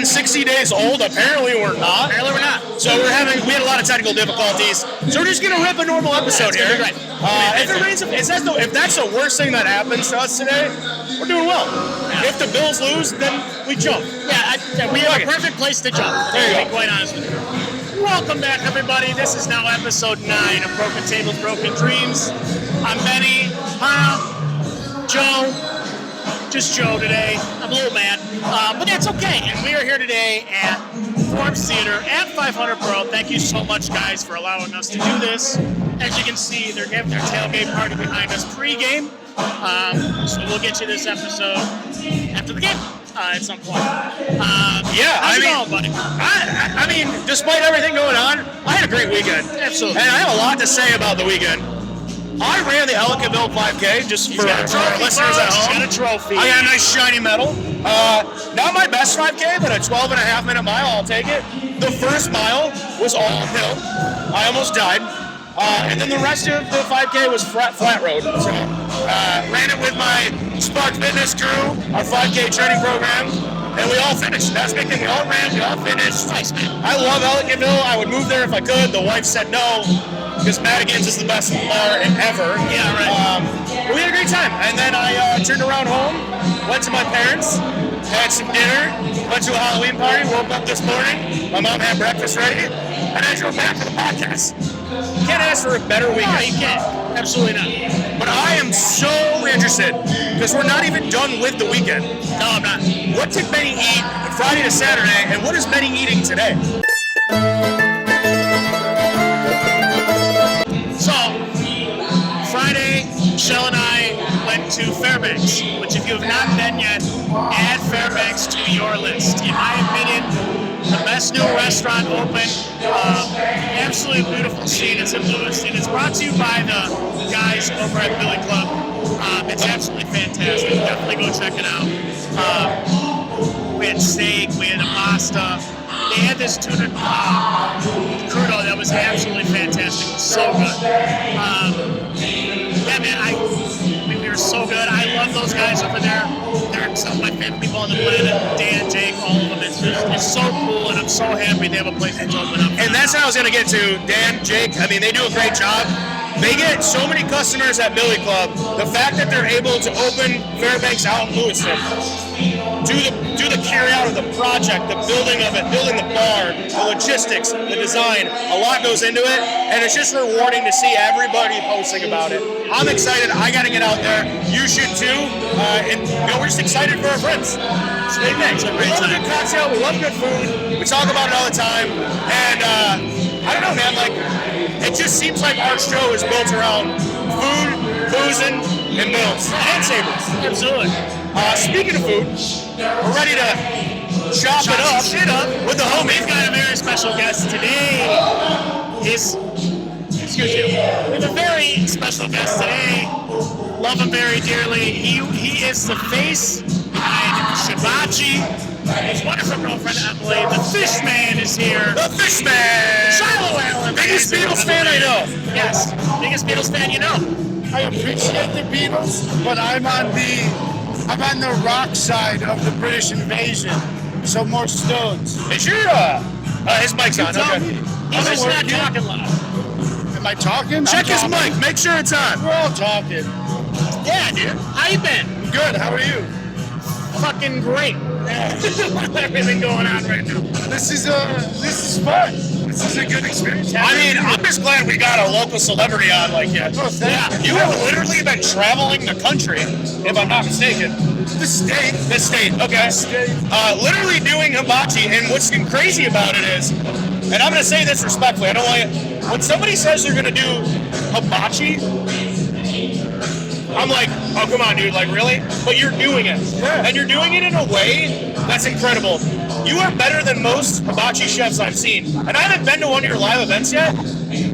than 60 days old. Apparently we're not. So we had a lot of technical difficulties. So we're just gonna rip a normal episode here. Great. If that's the worst thing that happens to us today, we're doing well. Yeah. If the Bills lose, then we jump. Yeah, we have a perfect place to jump. There you go. To be quite honest with you. Welcome back, everybody. This is now episode 9 of Broken Tables, Broken Dreams. I'm Benny, Joe. Just Joe today. I'm a little mad, but that's okay. And we are here today at Forbes Theater at 500 Borough. Thank you so much, guys, for allowing us to do this. As you can see, they're having their tailgate party behind us pregame. So we'll get you this episode after the game at some point. How's it going, buddy? I mean, despite everything going on, I had a great weekend. Absolutely. And I have a lot to say about the weekend. I ran the Ellicottville 5K just for our listeners at home. He's got a trophy. I got a nice shiny medal. Not my best 5K, but a 12.5-minute mile, I'll take it. The first mile was all uphill. I almost died. And then the rest of the 5K was flat road. So ran it with my Spark Fitness crew, our 5K training program, and we all finished. That's making we all ran, we all finished. Nice, man. I love Ellicottville. I would move there if I could. The wife said no, because Madigan's is the best bar ever. Yeah, right. We had a great time. And then I turned around home, went to my parents, had some dinner, went to a Halloween party, woke up this morning, my mom had breakfast ready, and I drove back for the podcast. You can't ask for a better weekend. No, you can't. Absolutely not. But I am so interested, because we're not even done with the weekend. No, I'm not. What did Benny eat Friday to Saturday, and what is Benny eating today? So, Friday, Michelle and I went to Fairbanks, which if you have not been yet, add Fairbanks to your list. In my opinion, the best new restaurant open, absolutely beautiful scene. It's in Lewiston. It's brought to you by the guys over at Billy Club. It's absolutely fantastic. Definitely go check it out. We had steak, we had a pasta. They had this tuna crudo that was absolutely fantastic. It was so good. Yeah, man, we were so good. I love those guys over there. They're some of my favorite people on the planet. Dan, Jake, all of them. It's so cool, and I'm so happy they have a place to open up. And that's how I was going to get to Dan, Jake. I mean, they do a great job. They get so many customers at Billy Club. The fact that they're able to open Fairbanks out in Lewiston, do the carry out of the project, the building of it, building the bar, the logistics, the design, a lot goes into it, and it's just rewarding to see everybody posting about it. I'm excited. I got to get out there. You should too. And we're just excited for our friends. It's a big thing. We love a good cocktail. We love good food. We talk about it all the time. And I don't know, man. Like, it just seems like our show is built around food, boozing, and meals. And sabers. Absolutely. Speaking of food, we're ready to chop it up with the homie. We've got a very special guest today. Excuse me. We have a very special guest today. Love him very dearly. He is the face behind Shibachi. His wonderful girlfriend Emily. The Fish Man is here. The Fish Man! Shiloh Allen. Biggest Beatles fan I know. Yes, biggest Beatles fan you know. I appreciate the Beatles, but I'm on the rock side of the British invasion. So more Stones. Is your his mic's on? Tell Okay. me. He's just not talking loud. Am I talking? Check his I'm talking. mic. Make sure it's on. We're all talking. Yeah, dude. How you been? Good. How are you? Fucking great. Everything going on right now. This is fun. This is a good experience. I mean, I'm just glad we got a local celebrity on like you. Oh, thank you. You have literally been traveling the country, if I'm not mistaken. The state. The state, okay. Literally doing hibachi, and what's crazy about it is, and I'm going to say this respectfully, I don't want you, when somebody says they're going to do hibachi, I'm like, oh, come on, dude, like, really? But you're doing it. Yeah. And you're doing it in a way that's incredible. You are better than most hibachi chefs I've seen. And I haven't been to one of your live events yet,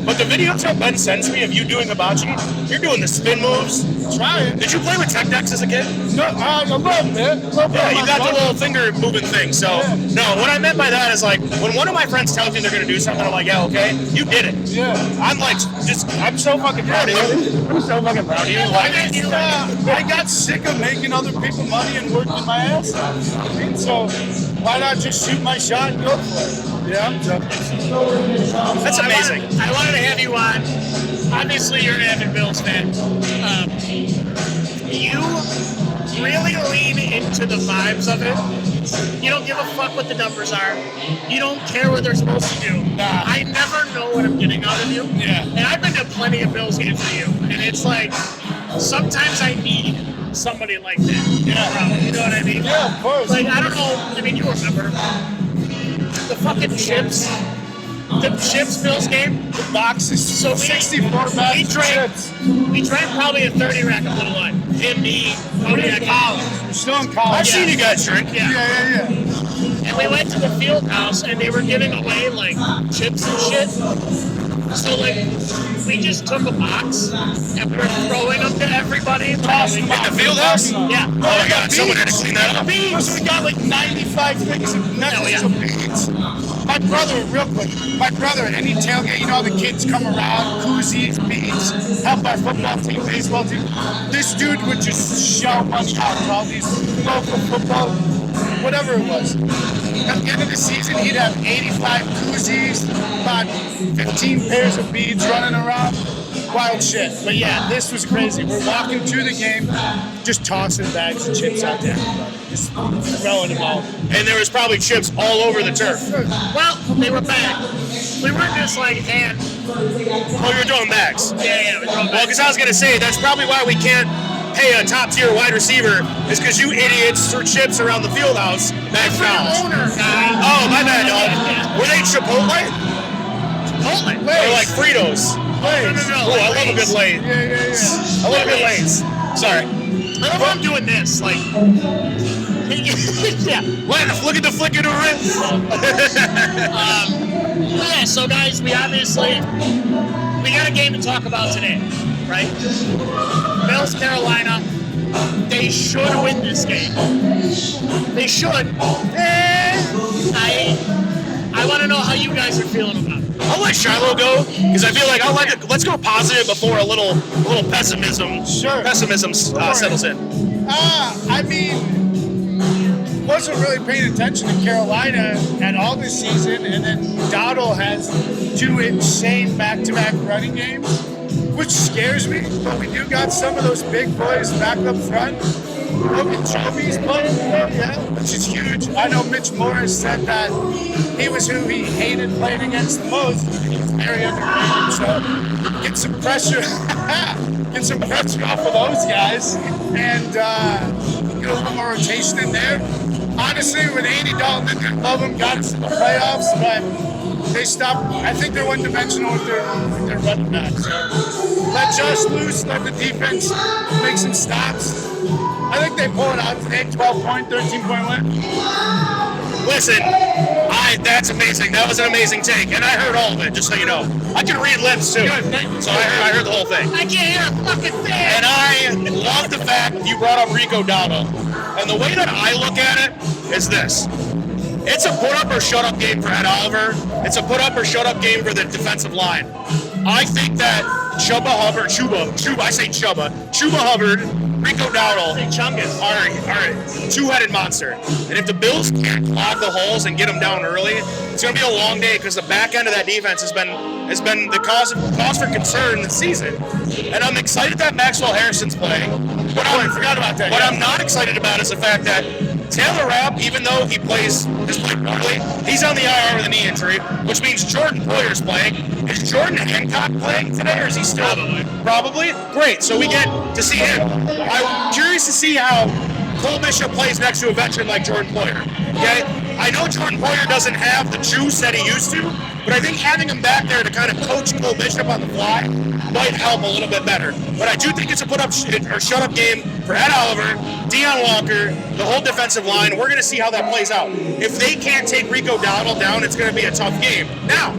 but the videos that Ben sends me of you doing hibachi, you're doing the spin moves. Trying. Did you play with tech decks as a kid? No, a little bit. Yeah, you got the little finger moving thing. So, Yeah. no, what I meant by that is like, when one of my friends tells me they're going to do something, I'm like, yeah, okay, you did it. Yeah. I'm like, I'm so fucking proud of you. I'm so fucking proud of you. I got sick of making other people money and working my ass off. I mean, so why not just shoot my shot and go for it? Yeah, so. That's amazing. I wanted to have you on. Obviously, you're an avid Bills fan. You really lean into the vibes of it. You don't give a fuck what the numbers are. You don't care what they're supposed to do. Nah. I never know what I'm getting out of you. Yeah. And I've been to plenty of Bills games with you. And it's like, sometimes I need somebody like that. Yeah. You know what I mean? Yeah, of course. Like, I don't know. I mean, you remember the fucking chips? The Chips Bills game? The box is So 64 bags of chips. We drank probably a 30 rack of Little Light. Him, me, Cody, and college. We're still in college. I've seen you guys drink. Yeah. And we went to the field house and they were giving away like chips and shit. So like we just took a box and we were throwing them to everybody. Tossing them In the field house? Yeah. Oh my God, someone had to clean that up. Beans. We got like 95 things of nuggets of beans. My brother, real quick, any tailgate, you know, the kids come around, koozies, beans, help our football team, baseball team. This dude would just shell money out to all these local football, whatever it was. At the end of the season, he'd have 85 koozies, about 15 pairs of beads running around. Wild shit. But yeah, this was crazy. We're walking through the game, just tossing bags of chips out there. Just throwing them out. And there was probably chips all over the turf. Well, they were back. We weren't just like hand. Oh, you were throwing bags. Yeah, we were throwing Well, back. because I was going to say, that's probably why we can't pay a top-tier wide receiver, is because you idiots threw chips around the field house back For the foul. owner, guy. Oh, my bad, dog. Were they Chipotle? Chipotle. Or like Fritos? No. Oh, I love a good lane. Yeah. I love good lanes. Sorry. I love how I'm doing this. Like, yeah. Look at the flick of the wrist. Yeah, so guys, we got a game to talk about today, right? Bills, Carolina. They should win this game. They should. I want to know how you guys are feeling about it. I'll let Shiloh go, because I feel like let's go positive before a little pessimism. Sure. Pessimism settles in. I mean, wasn't really paying attention to Carolina at all this season, and then Dowdle has 2 insane back-to-back running games, which scares me. But we do got some of those big boys back up front. Logan Joby's playing today, yeah, which is huge. I know Mitch Morris said that he was who he hated playing against the most. He was very underrated, so get some pressure. Get some pressure off of those guys, and get a little more rotation in there. Honestly, with Andy Dalton, I love him, got us to the playoffs, but they stopped. I think they're one-dimensional with their running back. So let Josh loose, let the defense make some stops. I think they pull it out today, 12-point, 13-point win. Listen, that's amazing. That was an amazing take, and I heard all of it, just so you know. I can read lips, too. So I heard the whole thing. I can't hear a fucking thing. And I love the fact you brought up Rico Dowdle. And the way that I look at it is this. It's a put-up or shut-up game for Ed Oliver. It's a put-up or shut-up game for the defensive line. I think that Chuba Hubbard, Rico Dowdle Chungus. are a two-headed monster. And if the Bills can't clog the holes and get them down early, it's going to be a long day, because the back end of that defense has been the cause for concern this season. And I'm excited that Maxwell Harrison's playing. I forgot about that. What I'm not excited about is the fact that Taylor Rapp, even though has played poorly, he's on the IR with a knee injury, which means Jordan Poyer's playing. Is Jordan Hancock playing today, or is he still? Probably. Great. So we get to see him. I'm curious to see how Cole Bishop plays next to a veteran like Jordan Poyer. Okay? I know Jordan Poyer doesn't have the juice that he used to, but I think having him back there to kind of coach Cole Bishop on the fly might help a little bit better. But I do think it's a put-up or shut-up game for Ed Oliver, Deion Walker, the whole defensive line. We're going to see how that plays out. If they can't take Rico Dowdle down, it's going to be a tough game. Now,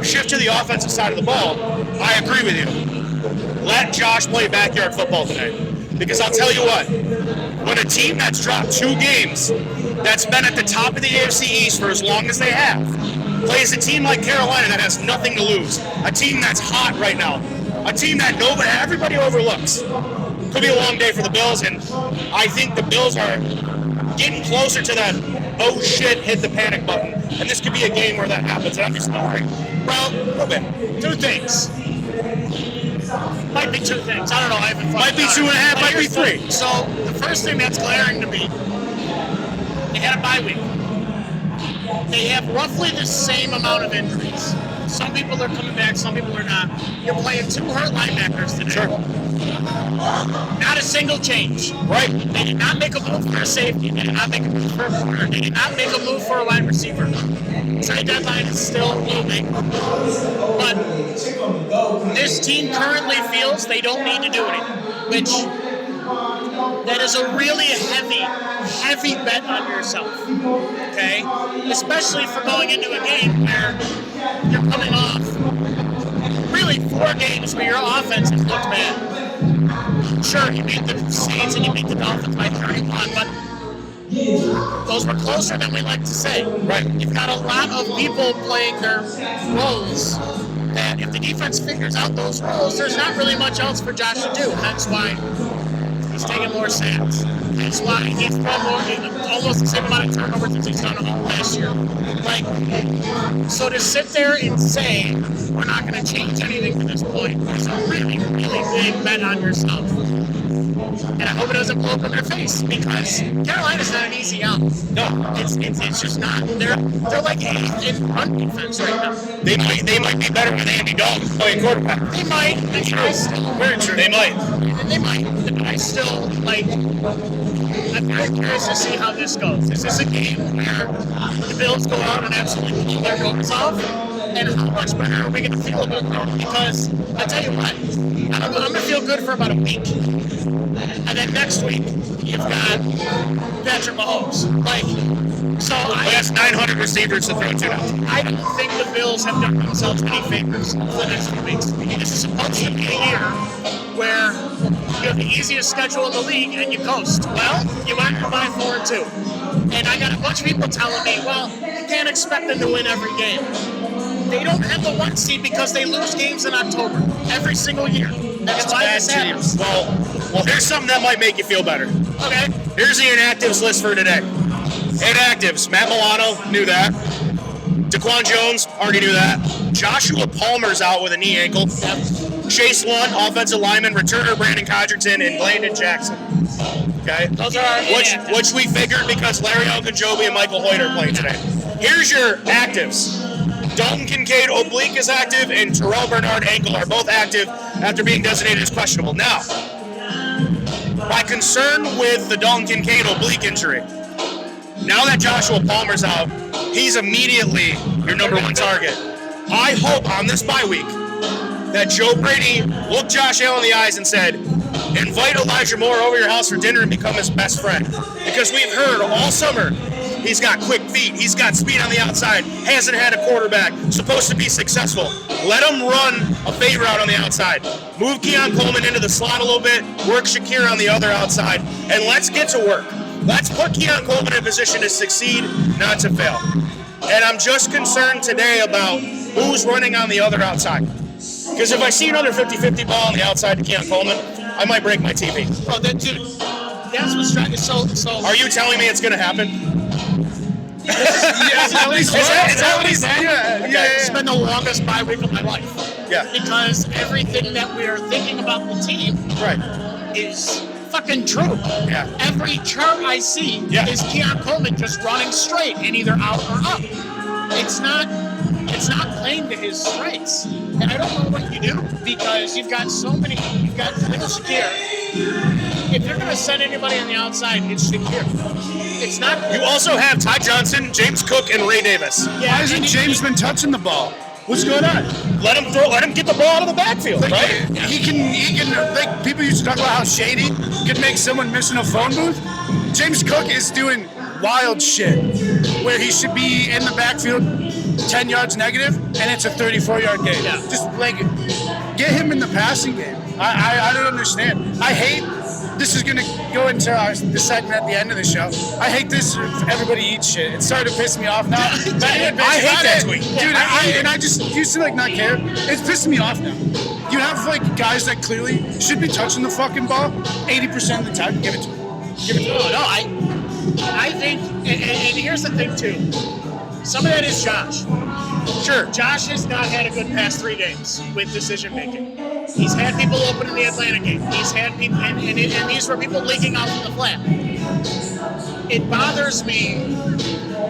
shift to the offensive side of the ball. I agree with you. Let Josh play backyard football today. Because I'll tell you what, when a team that's dropped 2 games, that's been at the top of the AFC East for as long as they have, plays a team like Carolina that has nothing to lose, a team that's hot right now, a team that everybody overlooks, could be a long day for the Bills, and I think the Bills are getting closer to that oh shit, hit the panic button. And this could be a game where that happens. And I'm just not worried. Well, two things. Might be two things. I don't know. I haven't Might be 2.5, might be 3. So the first thing that's glaring to me, they had a bye week. They have roughly the same amount of injuries. Some people are coming back, some people are not. You're playing 2 hurt linebackers today. Sure. Not a single change. Right. They did not make a move for a safety. They did not make a move for a corner. They did not make a move for a wide receiver. Trade deadline is still moving. But this team currently feels they don't need to do anything, which that is a really heavy bet on yourself. Okay? Especially for going into a game where you're coming off really 4 games where your offense has looked bad. Sure, you beat the Saints and you beat the Dolphins by 31, but those were closer than we like to say. Right. You've got a lot of people playing their roles that if the defense figures out those roles, there's not really much else for Josh to do. That's why he's taking more sacks. That's why he's thrown more, almost the same amount of turnovers as he's done all last year. Like, so to sit there and say, we're not going to change anything to this point, is a really big bet on yourself. And I hope it doesn't blow up in their face, because Carolina's not an easy out. No, it's just not. They're like 8th in run defense right now. They might be better with Andy Dalton playing quarterback. They might. Very true. They might. They might. But I still, I'm very curious to see how this goes. Is this a game where the Bills go out and absolutely pull their guns off? And how much better are we going to feel about it? Because I tell you what, I'm going to feel good for about a week. And then next week, you've got Patrick Mahomes. That's 900 receivers to throw to now. I don't think the Bills have done themselves any favors for the next few weeks. This is supposed to be a year where you have the easiest schedule in the league and you coast. Well, you went by 4-2. And I got a bunch of people telling me, well, you can't expect them to win every game. They don't have the 1 seed because they lose games in October every single year. That's why this happens. Well, here's something that might make you feel better. Okay. Here's the inactives list for today. Inactives. Matt Milano, knew that. Daquan Jones, already knew that. Joshua Palmer's out with a knee ankle. Yep. Chase Lunt, offensive lineman, returner Brandon Codgerton, and Landon Jackson. Okay? Those are which we figured because Larry Ogunjobi and Michael Hoyt are playing today. Here's your actives. Dalton Kincaid oblique is active, and Terrell Bernard ankle are both active after being designated as questionable. Now, my concern with the Dalton Kincaid oblique injury, now that Joshua Palmer's out, he's immediately your number 1 target. I hope on this bye week that Joe Brady looked Josh Allen in the eyes and said, invite Elijah Moore over your house for dinner and become his best friend. Because we've heard all summer, he's got quick feet, he's got speed on the outside, hasn't had a quarterback, supposed to be successful. Let him run a fade route on the outside. Move Keon Coleman into the slot a little bit, work Shakir on the other outside, and let's get to work. Let's put Keon Coleman in a position to succeed, not to fail. And I'm just concerned today about who's running on the other outside. Because if I see another 50-50 ball on the outside to Keon Coleman, I might break my TV. Oh, dude, that's what's trying. So. Are you telling me it's going to happen? Yes, at least Yeah. It's been the longest bye week of my life. Yeah. Because everything that we are thinking about the team is fucking true. Yeah. Every chart I see is Keon Coleman just running straight and either out or up. It's not playing to his strengths. And I don't know what you do because you've got Little Shakir. If you're going to send anybody on the outside, it's Shakir. It's not. You also have Ty Johnson, James Cook, and Ray Davis. Why hasn't James been touching the ball? What's going on? Let him get the ball out of the backfield, right? He can, like, people used to talk about how Shady could make someone miss in a phone booth. James Cook is doing wild shit where he should be in the backfield 10 yards negative, and it's a 34-yard game. Yeah. Just, like, get him in the passing game. I don't understand. I hate, this is going to go into the segment at the end of the show. I hate this, everybody eats shit. It's starting to piss me off now. I hate that tweet. Dude, I just used to, like, not care. It's pissing me off now. You have, like, guys that clearly should be touching the fucking ball 80% of the time. Give it to them. No, I think, and here's the thing too. Some of that is Josh. Sure, Josh has not had a good past 3 games with decision making. He's had people open in the Atlanta game. He's had people, and these were people leaking out from the flat. It bothers me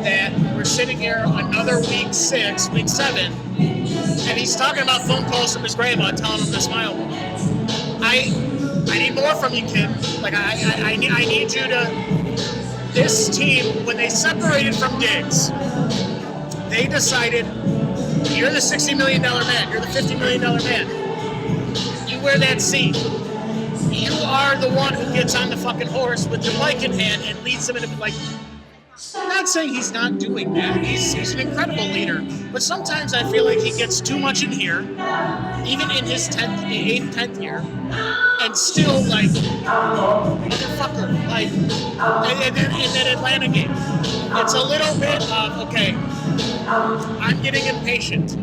that we're sitting here another week 6, week 7, and he's talking about phone calls from his grandma telling him to smile. I need more from you, kid. Like I need you to. This team, when they separated from Diggs, they decided you're the $60 million man, you're the $50 million man. You wear that seat. You are the one who gets on the fucking horse with your mic in hand and leads them into like. I'm not saying he's not doing that. He's an incredible leader, but sometimes I feel like he gets too much in here, even in his 10th year, and still like motherfucker, like in that Atlanta game. It's a little bit of okay. I'm getting impatient.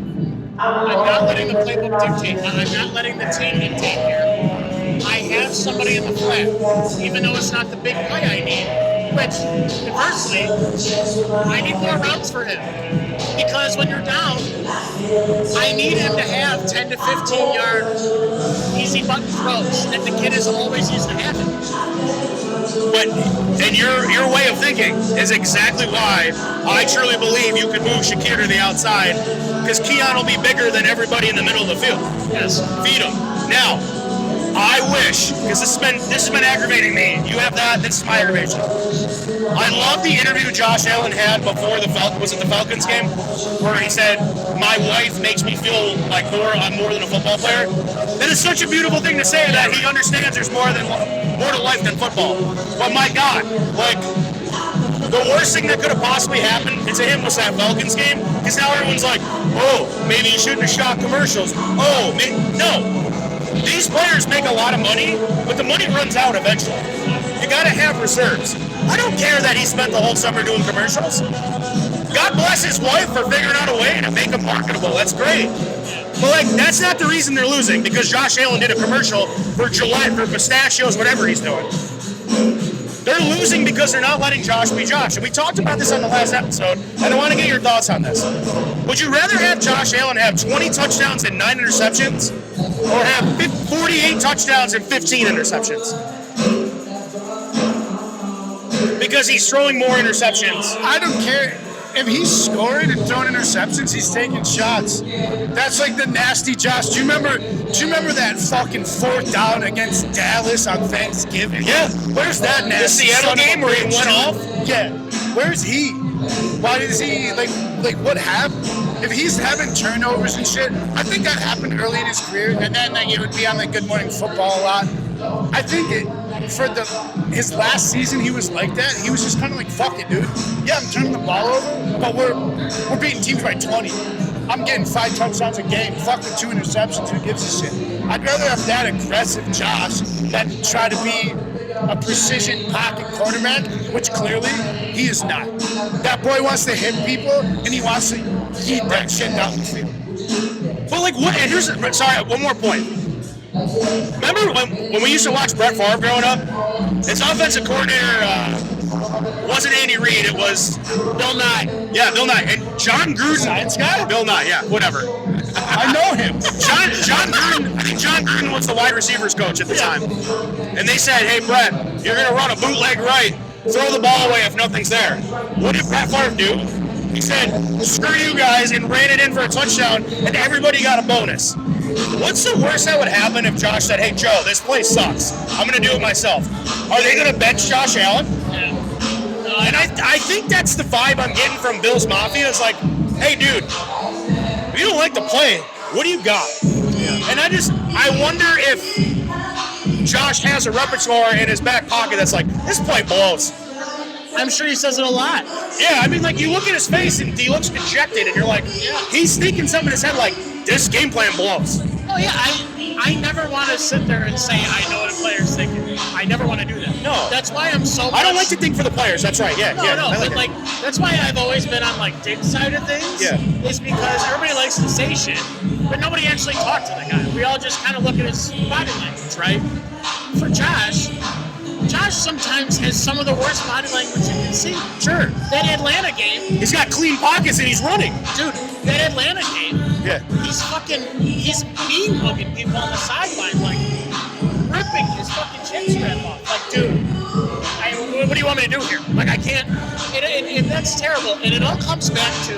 I'm not letting the playbook dictate. I'm not letting the team dictate here. I have somebody in the flat, even though it's not the big play I need. Which, conversely, I need more routes for him. Because when you're down, I need him to have 10 to 15 yard easy button throws that the kid is always used to having. But and your way of thinking is exactly why I truly believe you can move Shakir to the outside, because Keon will be bigger than everybody in the middle of the field. Yes. Feed him. Now, I wish, because this has been aggravating me. You have that. This is my aggravation. I love the interview Josh Allen had before the Falcons game, where he said, "My wife makes me feel like I'm more than a football player." That is such a beautiful thing to say. That he understands there's more to life than football. But my God, like the worst thing that could have possibly happened to him was that Falcons game, because now everyone's like, "Oh, maybe you shouldn't have shot commercials." Oh, no. These players make a lot of money, but the money runs out eventually. You got to have reserves. I don't care that he spent the whole summer doing commercials. God bless his wife for figuring out a way to make them marketable. That's great. But that's not the reason they're losing, because Josh Allen did a commercial for Gillette, for pistachios, whatever he's doing. They're losing because they're not letting Josh be Josh. And we talked about this on the last episode, and I want to get your thoughts on this. Would you rather have Josh Allen have 20 touchdowns and 9 interceptions, or have 48 touchdowns and 15 interceptions? Because he's throwing more interceptions. I don't care. If he's scoring and throwing interceptions, he's taking shots. That's like the nasty Josh. Do you remember that fucking 4th down against Dallas on Thanksgiving? Yeah. Where's that nasty? The Seattle game where he went off? Yeah. Where's he? Why does he, like what happened? If he's having turnovers and shit, I think that happened early in his career, and then it would be on Good Morning Football a lot. I think for his last season, he was like that. He was just kind of like, fuck it, dude. Yeah, I'm turning the ball over, but we're beating teams by 20. I'm getting 5 touchdowns a game. Fuck the 2 interceptions. Who gives a shit? I'd rather have that aggressive Josh than try to be a precision pocket quarterback, which clearly he is not. That boy wants to hit people, and he wants to eat that shit down the field. But what? And sorry, one more point. Remember when we used to watch Brett Favre growing up? His offensive coordinator wasn't Andy Reid, it was Bill Nye. Yeah, Bill Nye. And John Gruden. Science guy? Bill Nye, yeah, whatever. I know him. John Gruden, I think John Gruden was the wide receivers coach at the time. And they said, "Hey, Brett, you're going to run a bootleg right. Throw the ball away if nothing's there." What did Brett Favre do? He said, "Screw you guys," and ran it in for a touchdown, and everybody got a bonus. What's the worst that would happen if Josh said, "Hey, Joe, this play sucks. I'm going to do it myself"? Are they going to bench Josh Allen? Yeah. And I think that's the vibe I'm getting from Bills Mafia. It's like, hey, dude, if you don't like the play, what do you got? Yeah. And I wonder if Josh has a repertoire in his back pocket that's like, this play blows. I'm sure he says it a lot. Yeah, I mean, you look at his face and he looks dejected, and you're like, he's thinking something in his head like, this game plan blows. Oh, yeah, I never want to sit there and say I know what a player's thinking. I never want to do that. No. That's why I'm so much... I don't like to think for the players, that's right, yeah. But that's why I've always been on, Dick's side of things. Yeah. Is because everybody likes to say shit, but nobody actually talked to the guy. We all just kind of look at his body language, right? For Josh, Josh sometimes has some of the worst body language you can see. Sure. That Atlanta game, He's got clean pockets and he's running. dude, that Atlanta game, Yeah. he's bean hugging people on the sideline, like ripping his fucking chin strap off. Like, dude, what do you want me to do here? Like, I can't, and that's terrible. And it all comes back to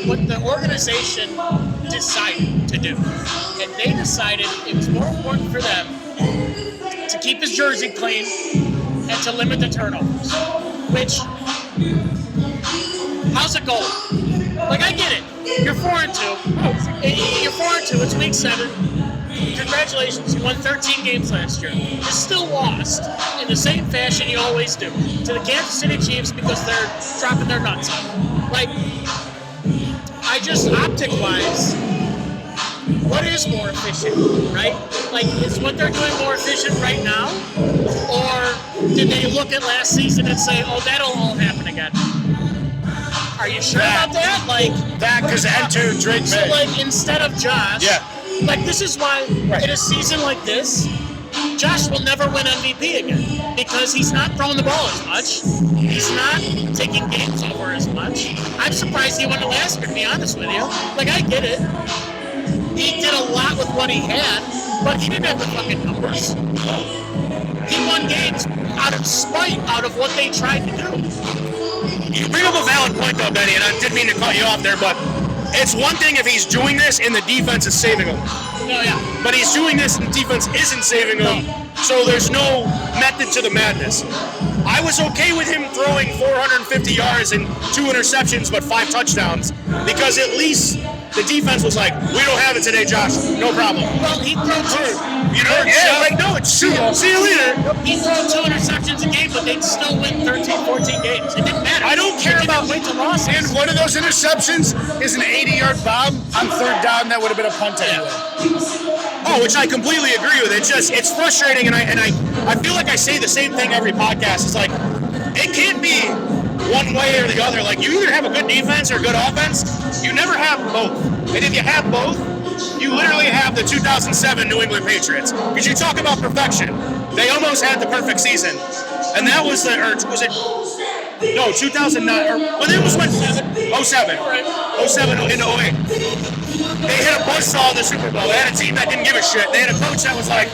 what the organization decided to do. And they decided it was more important for them to keep his jersey clean and to limit the turnovers. Which, how's it going? Like, I get it. You're 4-2. You're 4-2. It's week 7. Congratulations, you won 13 games last year. You still lost in the same fashion you always do to the Kansas City Chiefs because they're dropping their nuts. Like, I just, optic-wise, what is more efficient, right? Like, is what they're doing more efficient right now? Or did they look at last season and say, oh, that'll all happen again? Are you sure about that? Like, that because enter Drake so, May. like, instead of Josh, like, this is why in a season like this, Josh will never win MVP again because he's not throwing the ball as much. He's not taking games over as much. I'm surprised he won it last year, to be honest with you. Like, I get it. He did a lot with what he had, but he didn't have the fucking numbers. He won games out of spite, out of what they tried to do. You bring up a valid point, though, Benny, and I didn't mean to cut you off there, but it's one thing if he's doing this and the defense is saving him. No, yeah. But he's doing this and the defense isn't saving him, so there's no method to the madness. I was okay with him throwing 450 yards and 2 interceptions but 5 touchdowns because at least the defense was like, we don't have it today, Josh. No problem. Well, he threw 2. You know? Yeah, like, no, it's see you later. He threw 2 interceptions a game, but they'd still win 13, 14 games. It didn't matter. I don't care about wait to losses. And one of those interceptions is an 80-yard bomb on 3rd down that would have been a punt anyway. Oh, which I completely agree with. It's frustrating, and I feel like I say the same thing every podcast. It's like, it can't be one way or the other. Like, you either have a good defense or a good offense. You never have both. And if you have both, you literally have the 2007 New England Patriots. Because you talk about perfection. They almost had the perfect season. And that was the, or was it, no, 2009, or, well, it was when, 07 into 08. They hit a buzzsaw in the Super Bowl. They had a team that didn't give a shit. They had a coach that was like,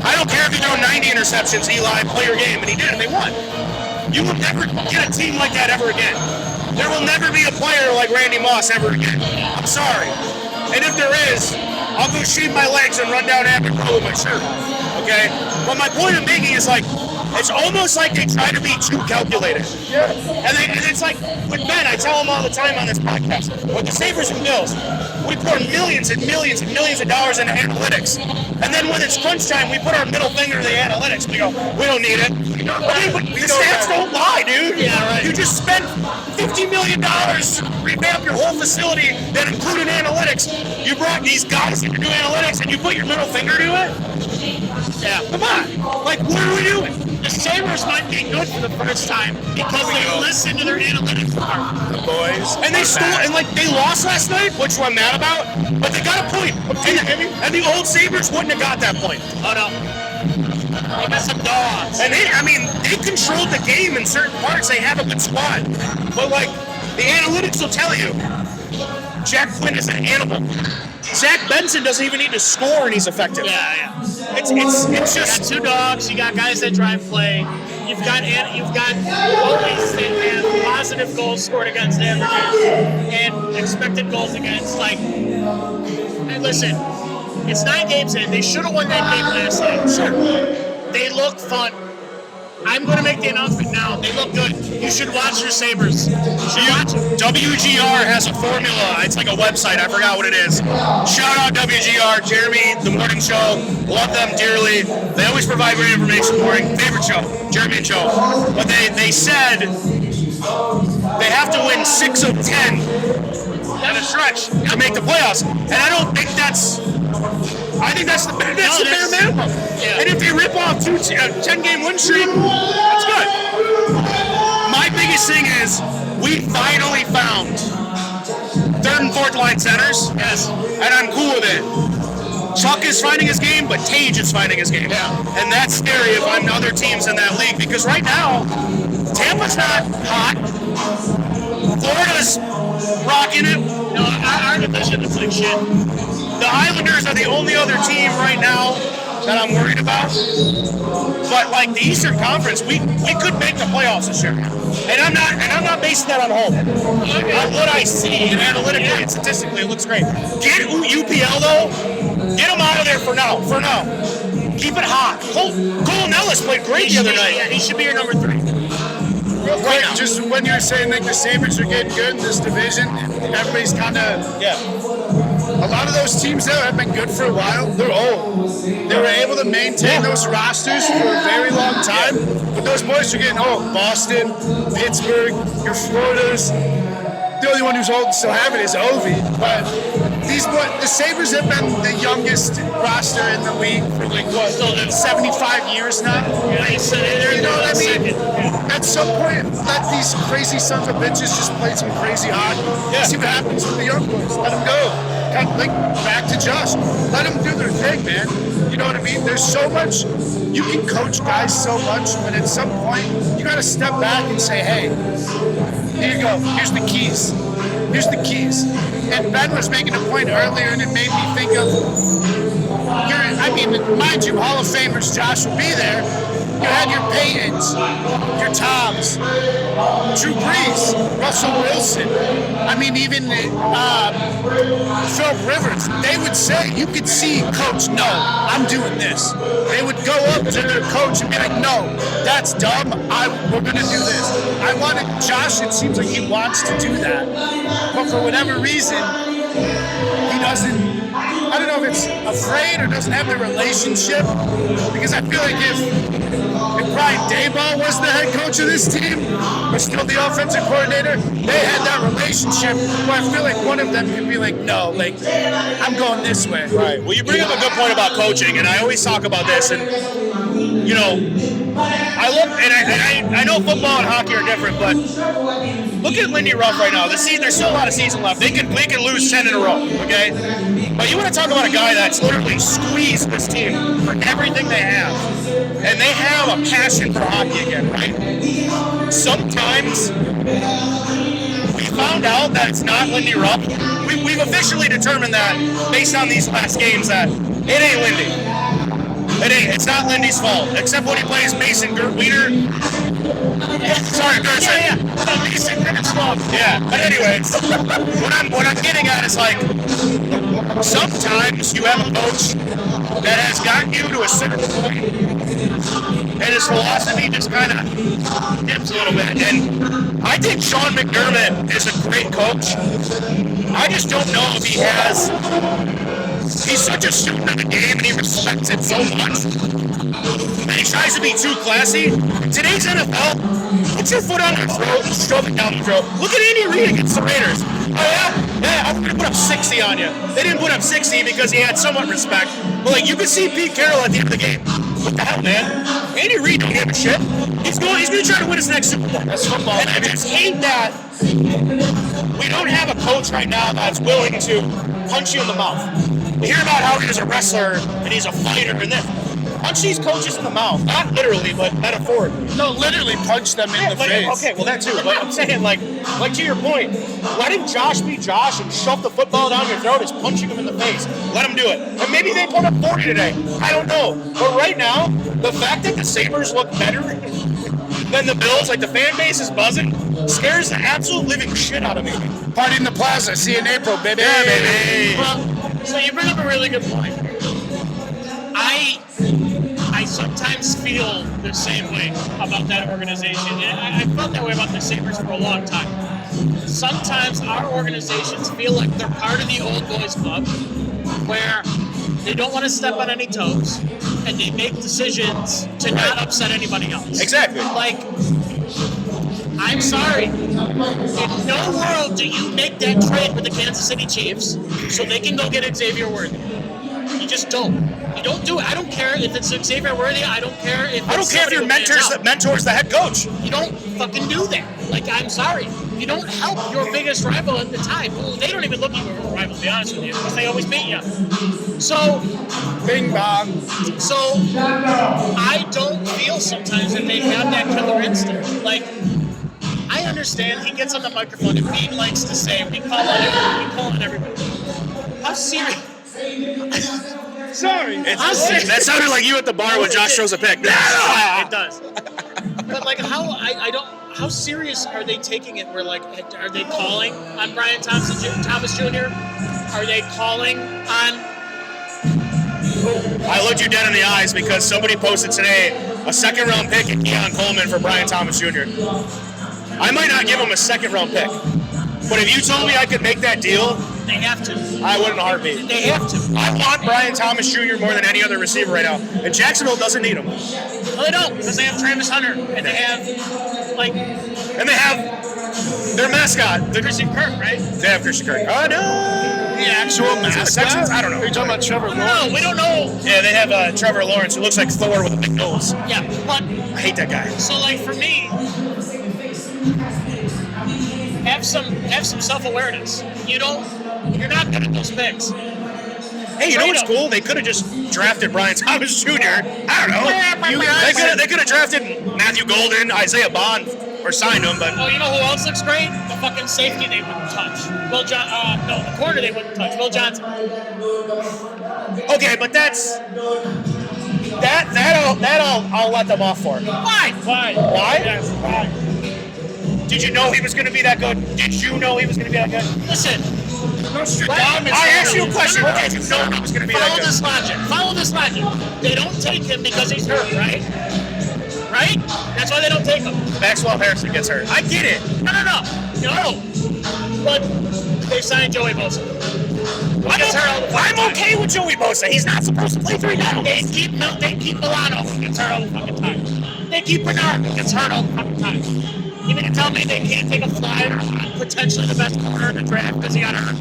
I don't care if you throw 90 interceptions, Eli, play your game. And he did, and they won. You will never get a team like that ever again. There will never be a player like Randy Moss ever again. I'm sorry. And if there is, I'll go shave my legs and run down Abbott Road with my shirt off. Okay? But my point of making is like, it's almost like they try to be too calculated. Yeah. And it's like, with Ben, I tell him all the time on this podcast, with the Sabres and Bills, we pour millions and millions and millions of dollars into analytics. And then when it's crunch time, we put our middle finger to the analytics. We go, we don't need it. Okay, but the stats don't lie, dude. Yeah, right. You just spent $50 million to revamp your whole facility that included analytics. You brought these guys in to do analytics and you put your middle finger to it? Yeah. Come on. Like, what are we doing? The Sabres might be good for the first time because they listened to their analytics department. The boys. And they stole, and like they lost last night, which I'm mad about, but they got a point. And the old Sabres wouldn't have got that point. Oh no. They got some dogs. And they controlled the game in certain parts. They have a good squad. But like, the analytics will tell you, Jack Quinn is an animal. Zach Benson doesn't even need to score and he's effective. Yeah. It's just You got 2 dogs. You got guys that drive play. You've got goalies that have positive goals scored against averages and expected goals against. Like, hey, listen, it's 9 games in. They should have won that game last night. Sure. They look fun. I'm going to make the announcement now. They look good. You should watch your Sabres. You should watch them. WGR has a formula. It's like a website. I forgot what it is. Shout out WGR, Jeremy, The Morning Show. Love them dearly. They always provide great information. Morning. Favorite show, Jeremy and Joe. But they said they have to win 6 of 10 at a stretch to make the playoffs. And I don't think that's... I think that's the bare minimum. Yeah. And if they rip off 10-game win streak, that's good. My biggest thing is we finally found 3rd and 4th line centers. Yes. And I'm cool with it. Tuck is finding his game, but Tage is finding his game. Yeah. And that's scary if I'm other teams in that league, because right now, Tampa's not hot. Florida's rocking it. No, our division is like shit. The Islanders are the only other team right now that I'm worried about. But like the Eastern Conference, we could make the playoffs this year. And I'm not basing that on home. On what I see analytically and statistically, it looks great. Get UPL though. Get them out of there for now. Keep it hot. Cole Nellis played great the other night. Yeah, he should be your number 3. Real quick, just when you're saying like the Sabres are getting good in this division, everybody's kind of a lot of those teams there have been good for a while. They're old. They were able to maintain those rosters for a very long time, but those boys are getting old. Boston, Pittsburgh, your Floridas. The only one who's old and still have it is Ovi. But these boys, the Sabres have been the youngest roster in the league for like what, 75 years now. Yeah, so You know what I mean? At some point, let these crazy sons of bitches just play some crazy hockey. See what happens with the young boys. Let them go. Kind of like back to Josh. Let them do their thing, man. You know what I mean? There's so much. You can coach guys so much, but at some point, you got to step back and say, hey, here you go. Here's the keys. And Ben was making a point earlier, and it made me think of, mind you, Hall of Famers, Josh will be there. You had your Paytons, your Toms, Drew Brees, Russell Wilson. Even Phil Rivers. They would say, you could see, Coach, no, I'm doing this. They would go up to their coach and be like, no, that's dumb. We're going to do this. I wanted Josh, it seems like he wants to do that. But for whatever reason, he doesn't. I don't know if it's afraid or doesn't have the relationship, because I feel like if Brian Daboll was the head coach of this team, or still the offensive coordinator, they had that relationship where I feel like one of them could be like, no, like, I'm going this way. Right. Well, you bring up a good point about coaching, and I always talk about this, and, you know, I know football and hockey are different, but look at Lindy Ruff right now. There's still a lot of season left. They can lose 10 in a row, okay? But you want to talk about a guy that's literally squeezed this team for everything they have. And they have a passion for hockey again, right? Sometimes we found out that it's not Lindy Ruff. We've officially determined that based on these last games that it ain't Lindy. It's not Lindy's fault, except when he plays Mason Weeder. Sorry, Gerson. Mason Gert's fault. Yeah, but anyways, what I'm getting at is like, sometimes you have a coach that has gotten you to a certain point, and his philosophy just kind of dips a little bit. And I think Sean McDermott is a great coach. I just don't know if he has. He's such a student of the game, and he respects it so much. And he tries to be too classy. Today's NFL, put your foot on your throat and shove it down the throat. Look at Andy Reid against the Raiders. Oh, yeah? Yeah, I'm going to put up 60 on you. They didn't put up 60 because he had somewhat respect. But, like, you could see Pete Carroll at the end of the game. What the hell, man? Andy Reid don't give a shit. He's going to try to win his next Super Bowl. That's football. And I just hate that we don't have a coach right now that's willing to punch you in the mouth. We hear about how he's a wrestler and he's a fighter and then punch these coaches in the mouth. Not literally, but metaphorically. No, literally punch them in the face. Okay, well that too. But I'm saying, like to your point, letting Josh be Josh and shove the football down your throat is punching him in the face. Let him do it. And maybe they put up 40 today. I don't know. But right now, the fact that the Sabres look better than the Bills, like the fan base is buzzing, scares the absolute living shit out of me. Party in the plaza. See you in April, baby. Yeah, baby. Well, so you bring up a really good point. I sometimes feel the same way about that organization, and I felt that way about the Sabres for a long time. Sometimes our organizations feel like they're part of the old boys club, where they don't want to step on any toes, and they make decisions to not upset anybody else. Exactly. Like, I'm sorry. In no world do you make that trade with the Kansas City Chiefs so they can go get Xavier Worthy. You just don't. You don't do it. I don't care if it's Xavier Worthy. I don't care if your mentors the head coach. You don't fucking do that. Like, I'm sorry. you don't help your biggest rival at the time. Well, they don't even look at you as a rival, to be honest with you, because they always beat you. So, Bing bong. So, I don't feel sometimes that they have that killer instinct. Like, I understand he gets on the microphone and Bean likes to say, we call on everybody. How serious? Sorry. That sounded like you at the bar when Josh throws a pick. It does. But like, how serious are they taking it? Where like, are they calling on Brian Thomas Jr.? Are they calling on? I looked you dead in the eyes because somebody posted today a second-round pick and Keon Coleman for Brian Thomas Jr. I might not give him a second-round pick, but if you told me I could make that deal, they have to. I would in a heartbeat. They have to. I want Brian Thomas Jr. more than any other receiver right now, and Jacksonville doesn't need him. No, they don't, because they have Travis Hunter, and they have, like... And they have their mascot, the Christian Kirk, right? They have Christian Kirk. Oh, no! The actual mascot? I don't know. Are you talking about Trevor Lawrence? No, we don't know. Yeah, they have Trevor Lawrence, who looks like Thor with a big nose. Yeah, but... I hate that guy. So, like, for me... Have some self-awareness. You're not good at those picks. Hey, you know what's cool? They could have just drafted Brian Thomas Jr. I don't know. They could have drafted Matthew Golden, Isaiah Bond, or signed him, but... Oh, you know who else looks great? The fucking safety they wouldn't touch. The corner they wouldn't touch. Will Johnson. Okay, but that's... I'll let them off for. Why? Yes, why? Did you know he was going to be that good? Did you know he was going to be that good? Listen. I asked you a question. Did you know he was going to be that good? Follow this logic. They don't take him because he's hurt, right? Right? That's why they don't take him. Maxwell Harrison gets hurt. I get it. No. But they signed Joey Bosa. I'm okay with Joey Bosa. He's not supposed to play 3 downs. They keep Milano, who gets hurt all the fucking time. They keep Bernard, who gets hurt all the fucking time. You mean to tell me they can't take a flyer on potentially the best corner in the draft because he got hurt?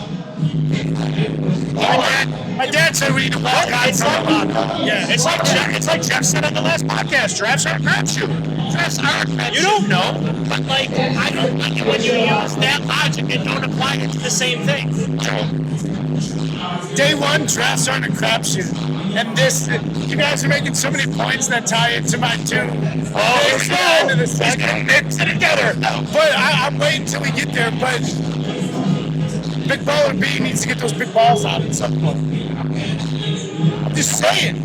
My dad said we need to walk on someone. Yeah, it's like Jeff said on the last podcast. Drafts are a crapshoot. Drafts are a crapshoot. You don't know. But like, I don't like it when you use that logic and don't apply it to the same thing. Day one, drafts aren't a crapshoot. And this, you guys are making so many points that tie into my two. It's the end of the second. Mix it together. But I'm waiting until we get there. But Big Baller B needs to get those big balls out at some point. I'm just saying.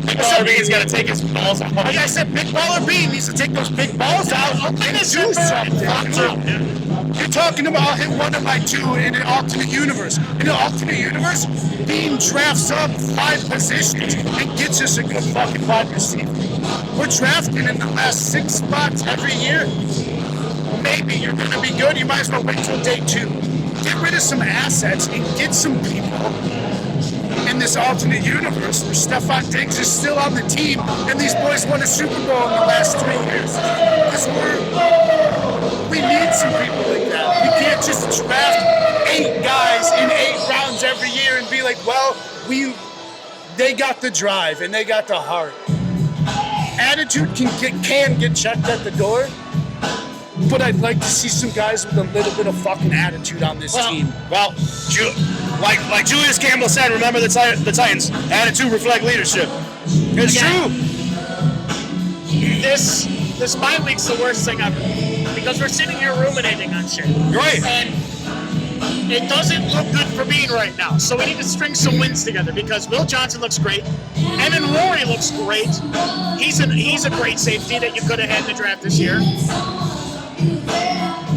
Big Baller B's got to take his balls out. Like I said, Big Baller B needs to take those big balls out and do something. You're talking about hit one of my two in an alternate universe. In an alternate universe, Bean drafts up 5 positions and gets us a good fucking wide receiver. We're drafting in the last 6 spots every year. Maybe you're going to be good. You might as well wait till day 2. Get rid of some assets and get some people in this alternate universe where Stephon Diggs is still on the team and these boys won a Super Bowl in the last 3 years. Because we need some people like that. We can't just draft 8 guys in 8 rounds every year and be like, well, they got the drive and they got the heart. Attitude can get checked at the door, but I'd like to see some guys with a little bit of fucking attitude on this team. Well, like Julius Campbell said, remember the Titans, attitude reflect leadership. It's true. This bye week's the worst thing ever because we're sitting here ruminating on shit. Right. And it doesn't look good for Bean right now. So we need to string some wins together because Will Johnson looks great. Evan Rory looks great. He's a great safety that you could have had in the draft this year.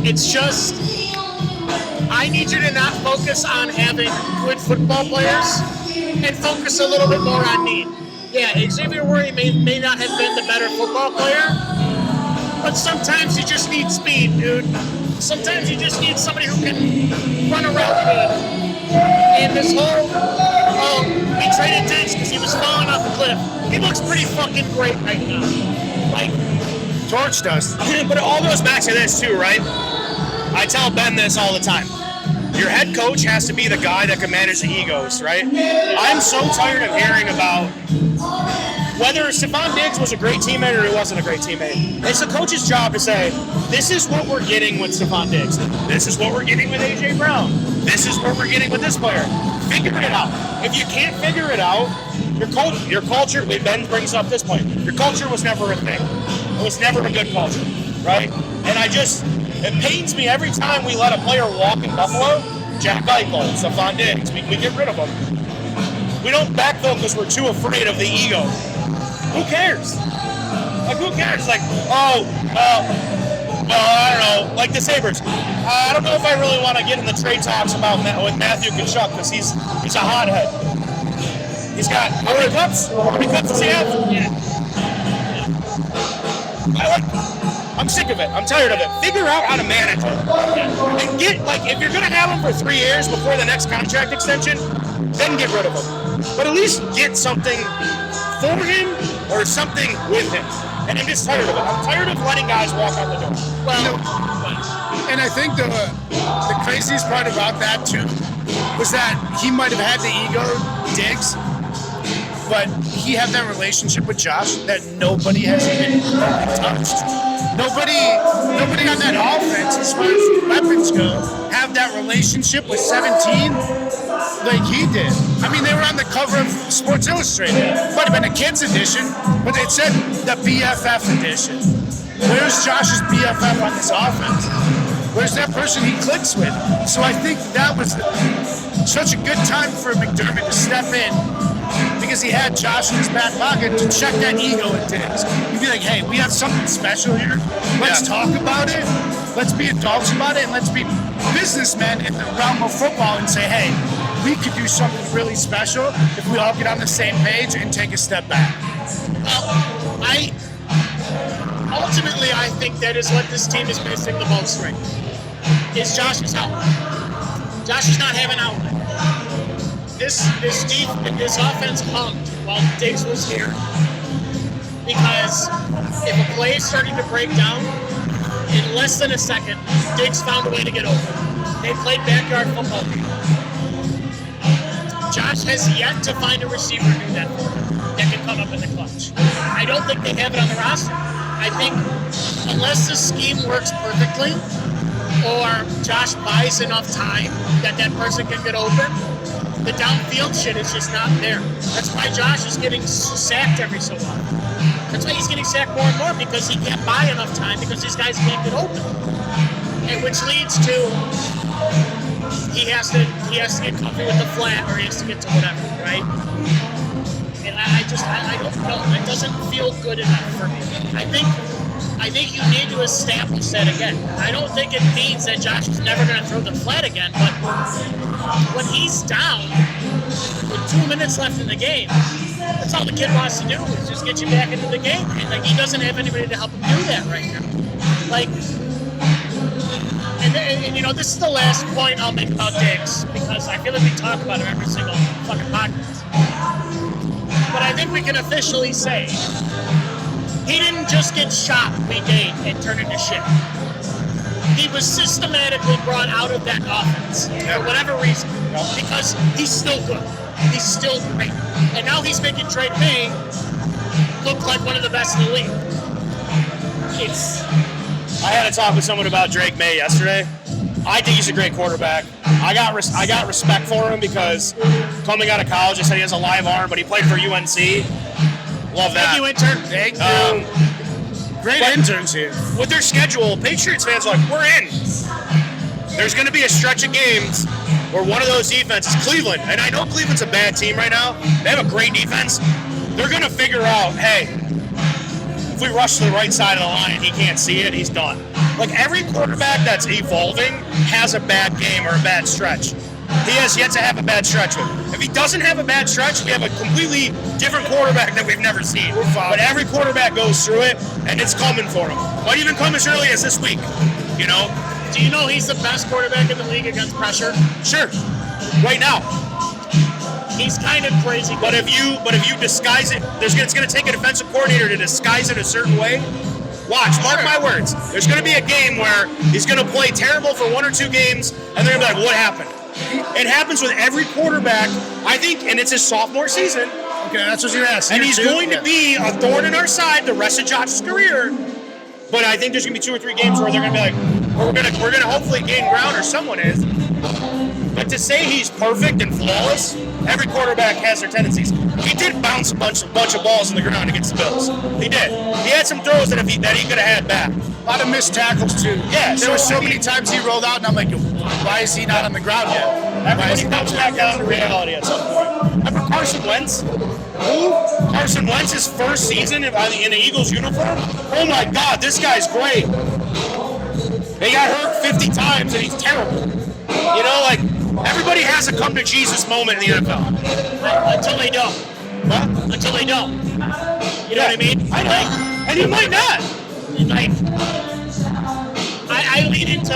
It's just, I need you to not focus on having good football players and focus a little bit more on need. Yeah, Xavier Worthy may not have been the better football player, but sometimes you just need speed, dude. Sometimes you just need somebody who can run around good. And this whole, we traded Diggs because he was falling off a cliff. He looks pretty fucking great right now. Like, Torch does. But it all goes back to this too, right? I tell Ben this all the time. Your head coach has to be the guy that can manage the egos, right? I'm so tired of hearing about whether Stephon Diggs was a great teammate or he wasn't a great teammate, it's the coach's job to say, this is what we're getting with Stephon Diggs. This is what we're getting with A.J. Brown. This is what we're getting with this player. Figure it out. If you can't figure it out, your culture, Ben brings up this point, your culture was never a thing. It was never a good culture, right? And it pains me every time we let a player walk in Buffalo, Jack Eichel, Stephon Diggs, we get rid of them. We don't backfill because we're too afraid of the ego. Who cares? Like, who cares? Like, I don't know. Like the Sabres. I don't know if I really want to get in the trade talks with Matthew Tkachuk because he's a hothead. He's got how many cups? How many cups does he have? Yeah. I'm sick of it. I'm tired of it. Figure out how to manage it. And if you're going to have him for 3 years before the next contract extension, then get rid of him. But at least get something for him or something with him. And I'm just tired of it. I'm tired of letting guys walk out the door. Well, and I think the craziest part about that, too, was that he might have had the ego, Diggs, but he had that relationship with Josh that nobody has even touched. Nobody on that offense, as far as weapons go, have that relationship with 17 like he did. I mean, they were on the cover of Sports Illustrated. Might have been a kids edition, but it said the BFF edition. Where's Josh's BFF on this offense? Where's that person he clicks with? So I think that was such a good time for McDermott to step in because he had Josh in his back pocket to check that ego at Diggs. He'd be like, hey, we have something special here. Let's talk about it. Let's be adults about it, and let's be businessmen in the realm of football and say, hey, we could do something really special if we all get on the same page and take a step back. Ultimately, I think that is what this team is missing the most right now, is Josh's outlet. Josh is not having outlet. This offense humped while Diggs was here because if a play is starting to break down, in less than a second, Diggs found a way to get open. They played backyard football. Josh has yet to find a receiver to do that for him that can come up in the clutch. I don't think they have it on the roster. I think unless the scheme works perfectly or Josh buys enough time that person can get open, the downfield shit is just not there. That's why Josh is getting sacked every so often. That's why he's getting sacked more and more because he can't buy enough time because these guys can't get open. And which leads to he has to get comfy with the flat or he has to get to whatever, right? And I don't know. It doesn't feel good enough for me. I think you need to establish that again. I don't think it means that Josh is never going to throw the flat again, but when he's down with 2 minutes left in the game, that's all the kid wants to do is just get you back into the game. And he doesn't have anybody to help him do that right now. And this is the last point I'll make about Diggs because I feel like we talk about him every single fucking podcast. But I think we can officially say he didn't just get shot week 8 and turn into shit. He was systematically brought out of that offense for whatever reason because he's still good. He's still great. And now he's making Drake May look like one of the best in the league. I had a talk with someone about Drake May yesterday. I think he's a great quarterback. I got respect for him because coming out of college, I said he has a live arm, but he played for UNC. Love that. Thank you, intern. Thank you. Great interns here. With their schedule, Patriots fans are like, we're in. There's going to be a stretch of games where one of those defenses, Cleveland, and I know Cleveland's a bad team right now. They have a great defense. They're going to figure out, hey, if we rush to the right side of the line and he can't see it, he's done. Like every quarterback that's evolving has a bad game or a bad stretch. He has yet to have a bad stretch with him. If he doesn't have a bad stretch, we have a completely different quarterback that we've never seen. But every quarterback goes through it, and it's coming for him. Might even come as early as this week, you know? Do you know he's the best quarterback in the league against pressure? Sure. Right now. He's kind of crazy. But if you disguise it, it's going to take a defensive coordinator to disguise it a certain way. Watch, mark my words. There's going to be a game where he's going to play terrible for 1 or 2 games, and they're going to be like, what happened? It happens with every quarterback, I think, and it's his sophomore season. Okay, that's what you're asking. And he's going to be a thorn in our side the rest of Josh's career. But I think there's going to be 2 or 3 games where they're going to be like, we're going to hopefully gain ground, or someone is. But to say he's perfect and flawless, every quarterback has their tendencies. He did bounce a bunch of balls in the ground against the Bills. He did. He had some throws that he could have had back. A lot of missed tackles, too. Yeah. There were so many times he rolled out, and I'm like, why is he not on the ground yet? Everybody comes back down to reality at some point. Remember Carson Wentz? Carson Wentz's first season in an Eagles uniform? Oh my God, this guy's great. They got hurt 50 times, and he's terrible. You know, like, everybody has a come to Jesus moment in the NFL. Until they don't. What? Until they don't. You know what I mean? I know. And he might not. Like, I lean into,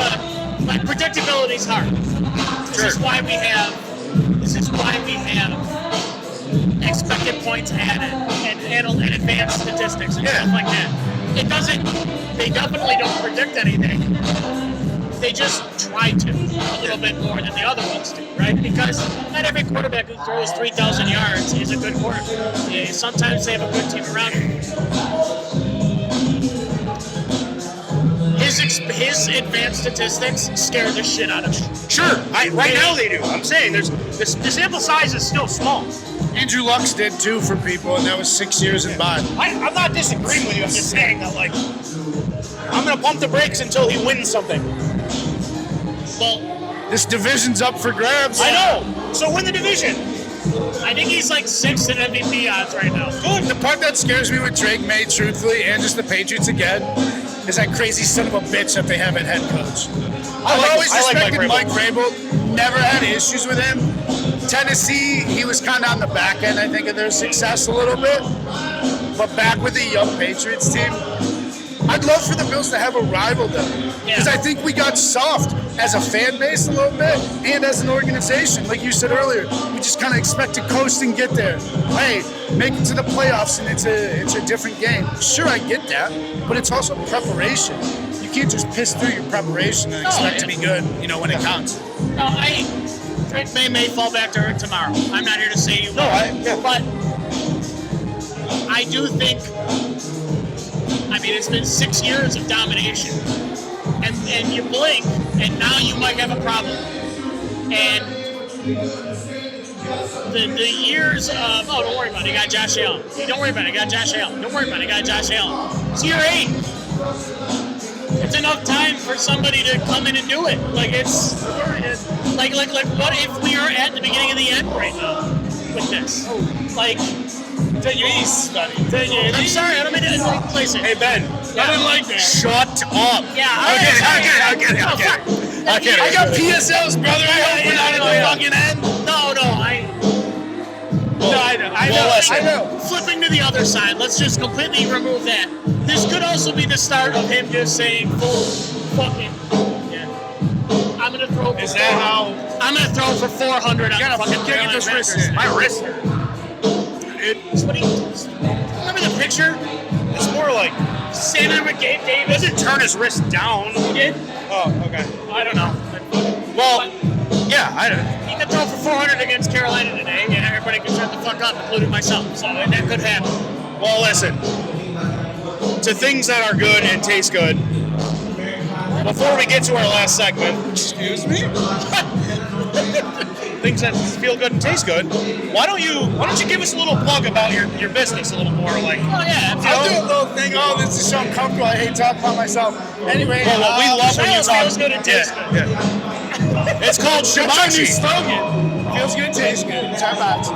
like, predictability's hard. This is why we have expected points added and advanced statistics and stuff like that. They definitely don't predict anything. They just try to a little bit more than the other ones do, right? Because not every quarterback who throws 3,000 yards is a good quarterback. Yeah, sometimes they have a good team around him. His advanced statistics scare the shit out of me. Sure, right now they do. I'm saying the sample size is still small. Andrew Luck's did, too, for people, and that was 6 years in bond. I'm not disagreeing with you. I'm just saying that, like, I'm going to pump the brakes until he wins something. Well, this division's up for grabs. I know. So win the division. I think he's like 6th in MVP odds right now. Good. The part that scares me with Drake May, truthfully, and just the Patriots again, is that crazy son of a bitch that they have at head coach. I've always respected Mike Vrabel. Never had issues with him. Tennessee, he was kind of on the back end, I think, of their success a little bit. But back with the young Patriots team, I'd love for the Bills to have a rival, though. Because I think we got soft as a fan base a little bit and as an organization. Like you said earlier, we just kind of expect to coast and get there. Hey, make it to the playoffs and it's a different game. Sure, I get that, but it's also preparation. You can't just piss through your preparation and expect to be good, when it counts. No, Drake may fall back to hurt tomorrow. I'm not here to say you will. But I do think, it's been 6 years of domination. And you blink, and now you might have a problem. And the years of, don't worry about it, I got Josh Allen. Don't worry about it, I got Josh Allen. Don't worry about it, I got Josh Allen. It's year 8. It's enough time for somebody to come in and do it. Like, like what if we are at the beginning of the end right now with this? Like, I'm sorry, I don't mean to place it. Hey, Ben. I didn't like that. Shut up. Yeah, I get it. I got PSLs, brother. I hope we're not at the fucking end. No, I know. Flipping to the other side, let's just completely remove that. This could also be the start of him just saying, I'm going to throw for I'm going to throw for 400 on the fucking get this wrist in. My wrist. It's what he does. Remember the picture? It's more like standing with Gabe Davis. He doesn't turn his wrist down. He did? Oh, okay. I don't know. Well, yeah, I don't. He could throw for 400 against Carolina today, and everybody could shut the fuck up, including myself. So that could happen. Well, listen. To things that are good and taste good. Before we get to our last segment, excuse me. Things that feel good and taste good. Why don't you give us a little plug about your business a little more? Like, I'll do a little thing. This is so uncomfortable. I hate talking about myself. Anyway, we love when you talk. Feels good and tastes good. Yeah. It's called Shibachi. Slogan. Feels good, tastes good. Shibachi.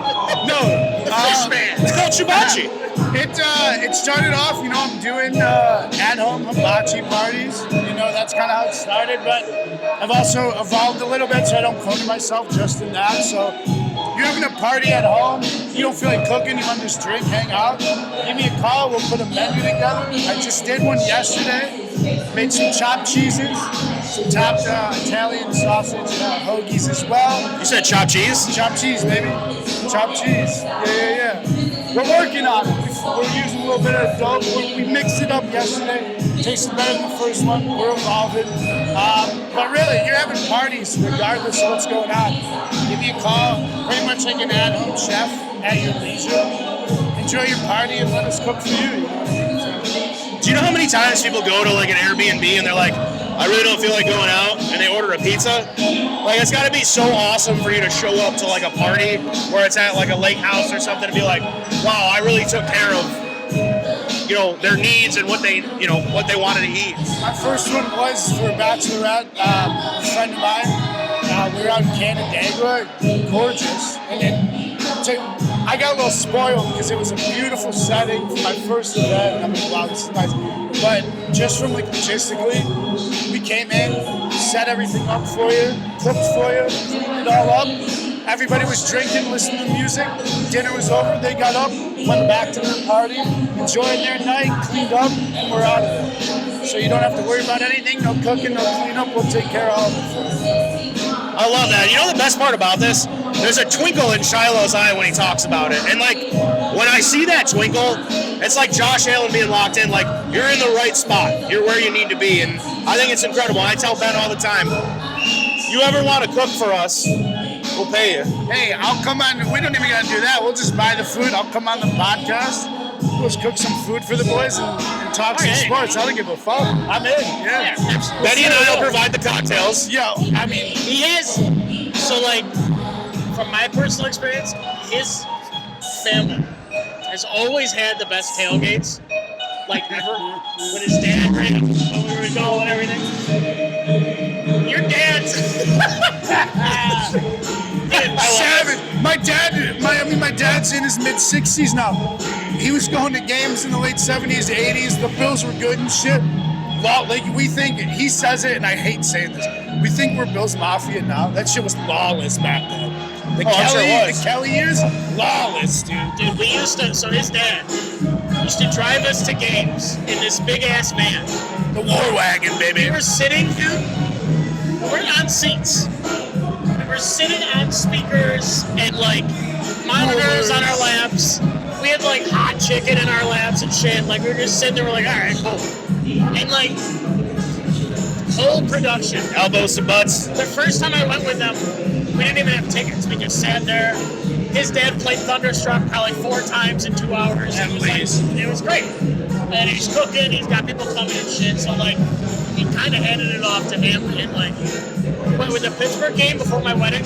No, Fish man. It's called Shibachi. It started off, I'm doing at-home hibachi parties. That's kind of how it started, but I've also evolved a little bit so I don't corner myself just in that. So you're having a party at home, you don't feel like cooking, you want to just drink, hang out, give me a call, we'll put a menu together. I just did one yesterday, made some chopped cheeses, some chopped Italian sausage hoagies as well. You said chopped cheese? Chopped cheese, baby. Chopped cheese. Yeah. We're working on it. We're using a little bit of dough. We mixed it up yesterday. Tasted better than the first one. We're evolving. But really, you're having parties regardless of what's going on. Give me a call. Pretty much like an at-home chef at your leisure. enjoy your party and let us cook for you. Do you know how many times people go to like an Airbnb and they're like, I really don't feel like going out, and they order a pizza? Like, it's got to be so awesome for you to show up to like a party where it's at like a lake house or something and be like, wow, I really took care of, you know, their needs and what they wanted to eat. My first one was for a bachelorette, a friend of mine. We were out in Canandaigua, gorgeous, and then I got a little spoiled because it was a beautiful setting for my first event. I'm like, wow, this is nice. But just from like logistically, we came in, set everything up for you, cooked for you, cleaned it all up. Everybody was drinking, listening to music. Dinner was over. They got up, went back to their party, enjoyed their night, cleaned up, and we're out of there. So you don't have to worry about anything. No cooking, no cleanup. We'll take care of all of it. I love that. You know the best part about this? There's a twinkle in Shiloh's eye when he talks about it. And like, when I see that twinkle, it's like Josh Allen being locked in. Like, you're in the right spot. You're where you need to be. And I think it's incredible. I tell Ben all the time, you ever want to cook for us, we'll pay you. Hey, I'll come on. We don't even got to do that. We'll just buy the food. I'll come on the podcast. We'll just cook some food for the boys and talk some sports. I don't give a fuck. I'm in. Yeah. Benny and I will provide the cocktails. Yo, I mean, he is. So, like, from my personal experience, his family has always had the best tailgates, like ever. When his dad ran, when we would go and everything. Your dad's. Savage. My dad's in his mid-60s now. He was going to games in the late 70s, 80s. The Bills were good and shit. Like, we think, he says it, and I hate saying this, we think we're Bills Mafia now. That shit was lawless back then. The Kelly years, lawless, dude. Dude, we used to, so his dad used to drive us to games in this big-ass van. The War Wagon, baby. We were sitting, dude, we're on seats. We were sitting on speakers and, like, monitors on our laps. We had, like, hot chicken in our laps and shit. Like, we were just sitting there, we're like, all right, cool. And, like, whole production. Elbows to butts. The first time I went with them, we didn't even have tickets. We just sat there. His dad played Thunderstruck probably 4 times in 2 hours. It was great. And he's cooking. He's got people coming and shit. So, like, he kind of handed it off to him. And, like, went with the Pittsburgh game before my wedding.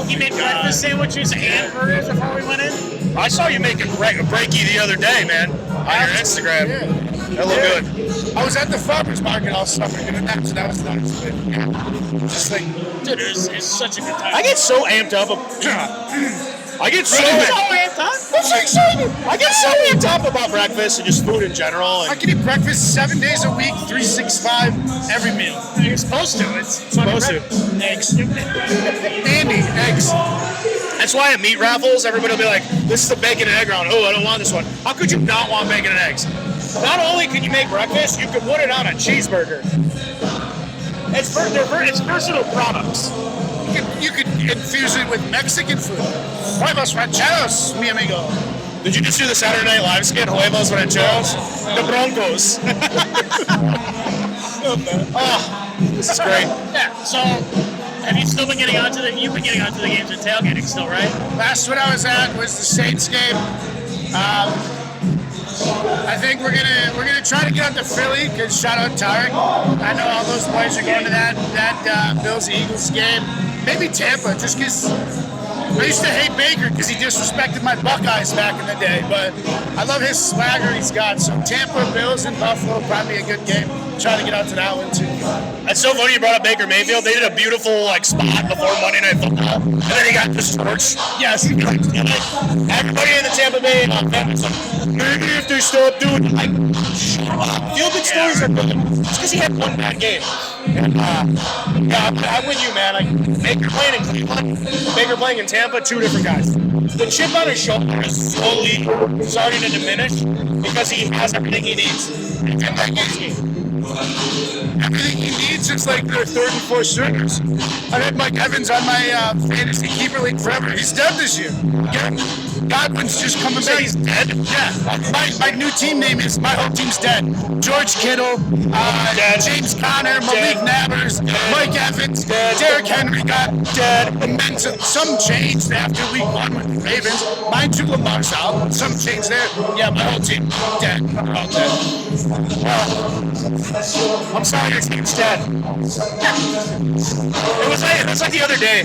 He made breakfast sandwiches and burgers before we went in. I saw you make a breakie the other day, man, on your Instagram. Yeah. That looked good. I was at the farmer's market all summer, and that was nice. Just like, Dude, it's such a good time. I get so amped up. I get so amped up. I get so amped up about breakfast and just food in general. I can eat breakfast 7 days a week, 365 every meal. You're supposed to. It's supposed to. Eggs. Andy, eggs. That's why at meat raffles, everybody will be like, this is the bacon and egg round. Oh, I don't want this one. How could you not want bacon and eggs? Not only can you make breakfast, you can put it on a cheeseburger. It's versatile products. You could infuse it with Mexican food. Huevos rancheros, mi amigo. Did you just do the Saturday Night Live skit, Huevos rancheros? The Broncos. Oh, this is great. Yeah, so have you still been getting onto the games and tailgating still, right? Last one I was at was the Saints game. I think we're gonna try to get up to Philly because shout out Tarek. I know all those boys are going to that Bills Eagles game. Maybe Tampa, just because I used to hate Baker because he disrespected my Buckeyes back in the day. But I love his swagger he's got. So Tampa, Bills, and Buffalo probably a good game. Try to get out to that one too. That's so funny you brought up Baker Mayfield. They did a beautiful spot before Monday Night Football, and then he got distorched. Yes. Everybody in the Tampa Bay fans like, maybe if they stop doing it, like, shut up. Feel-good stories are good. It's because he had one bad game. And, I'm with you, man. Like, Baker playing in Cleveland, Baker playing in Tampa, 2 different guys. The chip on his shoulder is slowly starting to diminish because he has everything he needs. And that game's game. everything he needs is like their third and fourth stringers. I had Mike Evans on my fantasy keeper league forever. He's dead this year. Godwin's just coming back. He's dead? Yeah. My new team name is my whole team's dead. George Kittle, James Conner, Malik Nabers, Mike Evans, Derrick Henry got dead. And then some changed after week 1 with the Ravens. Mine took Lamar's out. Some changed there. Yeah, my whole team dead. All dead. I'm sorry, your team's dead. It was like the other day.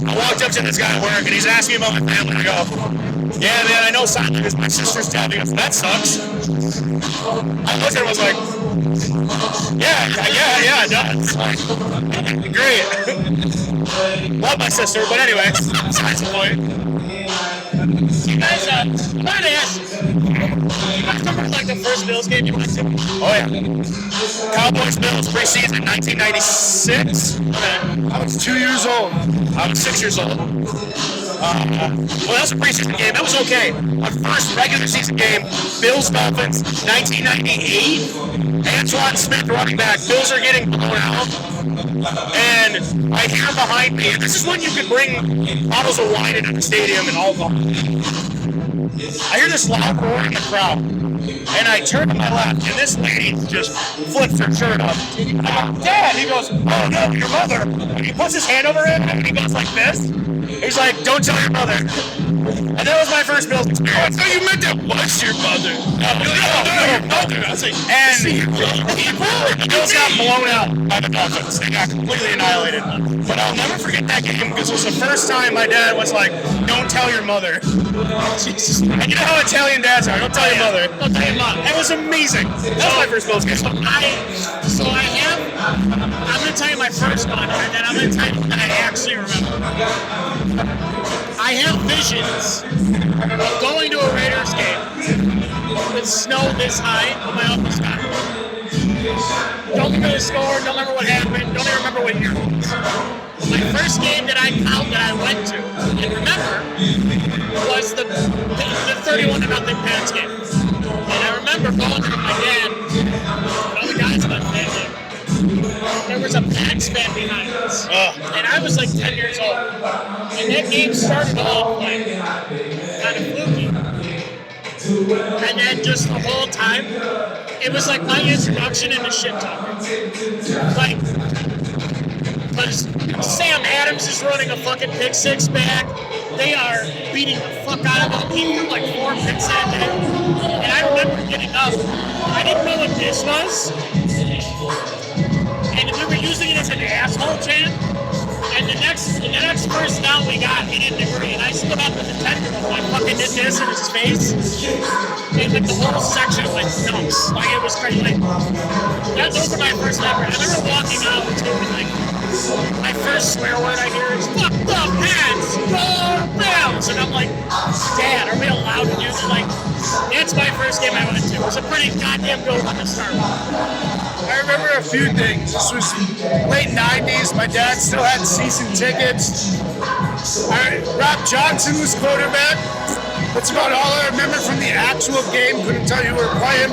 I walked up to this guy at work and he's asking about my family. I go, yeah, man, I know Simon is my sister's dad. He goes, that sucks. I looked at him and was like, yeah, it does. Like, great. Love my sister, but anyway, besides the point. You guys, I wanted to ask, you guys remember like the first Bills game you went to? Oh, yeah. Cowboys Bills preseason 1996. I was 2 years old. I was 6 years old. Well, that was a preseason game. That was okay. Our first regular season game, Bills Dolphins, 1998. Antoine Smith running back. Bills are getting blown out. And I hear behind me, this is when you could bring bottles of wine into the stadium and alcohol. I hear this loud roar in the crowd. And I turn to my left, and this lady just flips her shirt up. I'm like, Dad! He goes, oh no, your mother. And he puts his hand over it, and he goes like this. He's like, don't tell your mother. And that was my first Bills experience. Oh, so you meant that was your mother. No, your mother. I was like, and the Bills got blown out by the Dolphins. They got completely annihilated. But I'll never forget that game because it was the first time my dad was like, don't tell your mother. Jesus. And you know how Italian dads are. Don't tell your mother. Don't tell your mom. It was amazing. That was my first Bills game. I'm going to tell you my first one, and then I'm going to tell you that I actually remember. I have visions of going to a Raiders game with snow this high on my uncle's car. Don't remember the score, don't remember what happened, don't even remember what year it was. My first game that I went to and remember was the 31-0 Pats game. And I remember going to my dad and all the guys about that game. There was a Pats fan behind us. And I was like 10 years old. And that game started off like kind of fluky. And then just the whole time, it was like my introduction into shit talking. Like, because Sam Adams is running a fucking pick six back. They are beating the fuck out of him. He threw like 4 picks that day. And I remember getting up. I didn't know what this was. And we were using it as an asshole chant. And the next first down we got, he didn't agree. And I stood up at the 10-year-old, I fucking did this in his face. And like the whole section went nuts. Like it was crazy. Like, those were my first ever. I remember walking out too, and like my first swear word I hear is "fuck the Pats, go Bills," and I'm like, Dad, are we allowed to use it? Like, that's my first game I went to. It was a pretty goddamn good one to start with. I remember a few things. This was late 90s. My dad still had season tickets. Rob Johnson was quarterback. That's about all I remember from the actual game. Couldn't tell you who we were playing.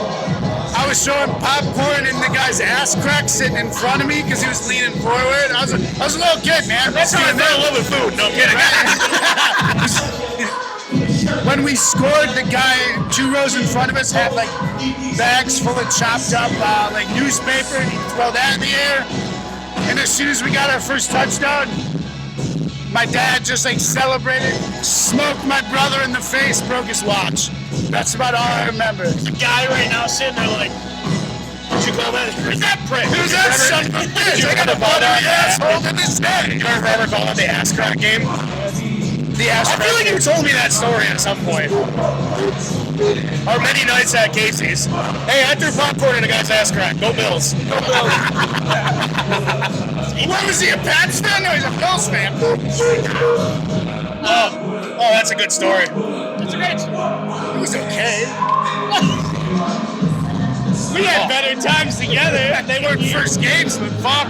I was showing popcorn and the guy's ass crack sitting in front of me because he was leaning forward. I was a little kid, man. That's how I fell in love with food. No, I'm kidding. When we scored, the guy 2 rows in front of us had like bags full of chopped up like newspaper, and he'd throw that in the air. And as soon as we got our first touchdown, my dad just like celebrated, smoked my brother in the face, broke his watch. That's about all I remember. The guy right now sitting there like, what'd you call that? Who's that prick? Who's that son of a bitch? I got a ball down asshole to this day. You ever call it the ass crack game? The ass I feel like you told me that story at some point. Or many nights at Casey's. Hey, I threw popcorn in a guy's ass crack. Go Bills. Go Bills. What was he, a Pats fan? No, he's a Bills fan. Oh, that's a good story. It's a great story. It was okay. We had better times together. They weren't first games, but fuck.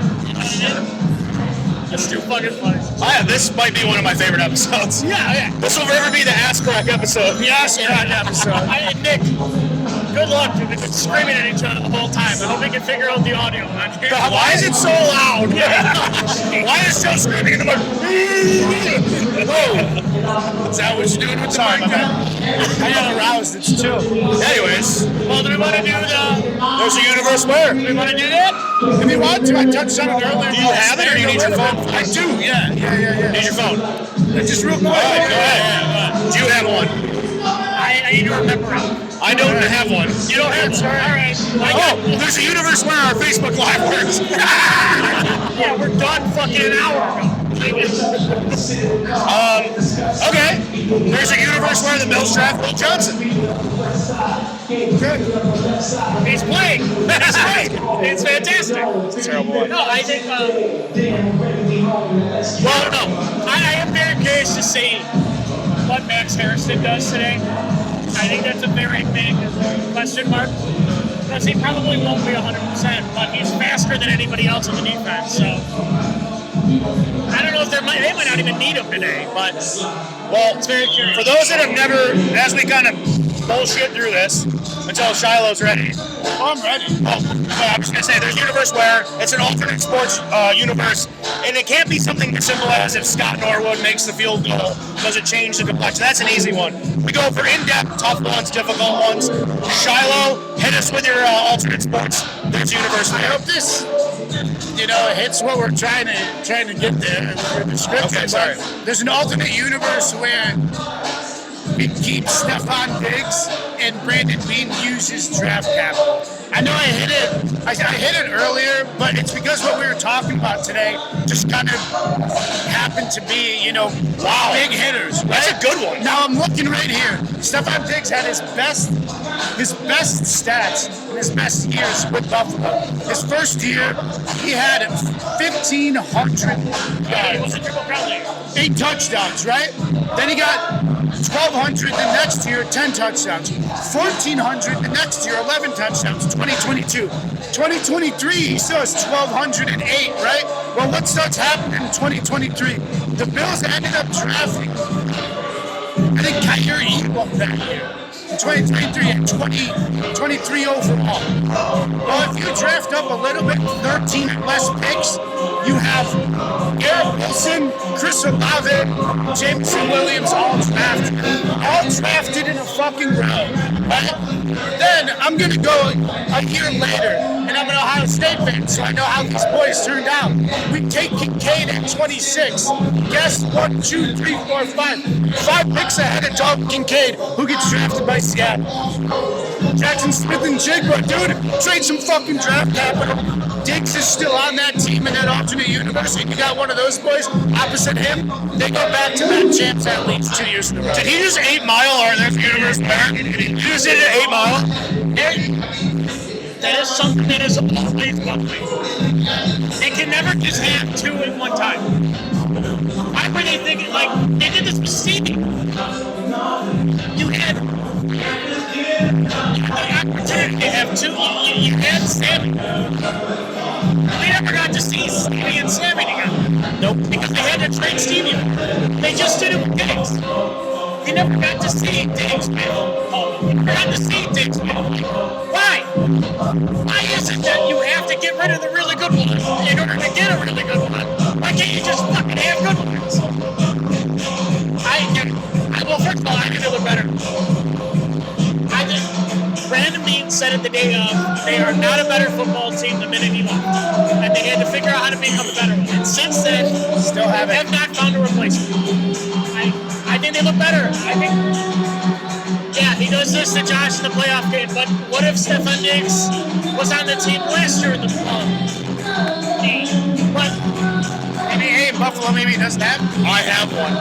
That's too fucking funny. This might be one of my favorite episodes. Yeah. This will forever be the ass crack episode. The Ask Crack episode. Nick, good luck. We've been screaming at each other the whole time. I hope we can figure out the audio on here. Why is it so loud? Why is Joe screaming in the mic? Is that what you're doing with the mic? I got aroused. It's chill. Anyways, Well, do we want to do there's a universe where. do we want to do that? If you want to, I touched on it earlier. Do you have it or do you need your phone? I do, yeah. Need your phone. Just real quick. All right, go ahead. Do you have one? I need to remember it. I don't have one. You don't have one? All right. Oh, there's a universe where our Facebook Live works. Yeah, we're done fucking an hour ago. Okay. There's a universe where the Bills draft Will Johnson. He's playing. He's playing. It's fantastic. It's a terrible one. No, I think. Well, no. I am very curious to see what Max Harrison does today. I think that's a very big question mark. Because he probably won't be 100%, but he's faster than anybody else on the defense. So I don't know if they might not even need him today, but Well, it's very curious. for those that have never, as we kind of bullshit through this until Shiloh's ready. I'm ready. I'm just gonna say there's a universe where it's an alternate sports universe, and it can't be something as simple as if Scott Norwood makes the field goal, does it change the complexion? That's an easy one. We go for in-depth, tough ones, difficult ones. Shiloh, hit us with your alternate sports. There's a universe I there. hope this, hits what we're trying to get there with your description. Okay, sorry. But there's an alternate universe where we keep Stephon Diggs and Brandon Bean uses draft capital. I know I hit it earlier, but it's because what we were talking about today just kind of happened to be, big hitters. Right? That's a good one. Now I'm looking right here. Stephon Diggs had his best stats in his best years with Buffalo. His first year, he had 1,500 8 touchdowns, right? Then he got 1,200 the next year, 10 touchdowns. 1,400 the next year, 11 touchdowns. 2022. 2023, he still has 1,208, right? Well, what starts happening in 2023? The Bills ended up drafting, I think, Kyrie Elam that year. In 2023 and 23 overall. Well, if you draft up a little bit, 13 less picks, you have Garrett Wilson, Chris Olave, Jameson Williams, all drafted in a fucking row, right? Then I'm gonna go a year later, and I'm an Ohio State fan, so I know how these boys turned out. We take Kincaid at 26. Guess 1, 2, 3, 4, 5. 5 picks ahead of Dalton Kincaid, who gets drafted by Seattle. Jackson Smith and Jigba, dude, trade some fucking draft capital. Diggs is still on that team in that alternate universe, and you got one of those boys opposite him. They go back-to-back champs at least 2 years in a row. Did he just 8 Mile or there's a universe where? You just did it 8 Mile? That is something that is always lovely. They can never just have 2 at one time. Why were they thinking, they did this with Stevie? You had the opportunity to have 2. You had Sammy. We never got to see Stevie and Sammy together. Nope. Because they had to trade Stevie. They just did it with Diggs. We never got to see Diggs, man. We never got to see Diggs, man. Why? Why is it that you have to get rid of the really good ones in order to get a really good one? Why can't you just fucking have good ones? Well, first of all, I think they look better. I think Brandon Bean said it the day of, they are not a better football team the minute he left. And they had to figure out how to become a better one. And since then, Still have not found a replacement. I think they look better. I think, yeah, he does this to Josh in the playoff game, but what if Stephon Diggs was on the team last year in the Maybe Buffalo maybe doesn't have. I have one.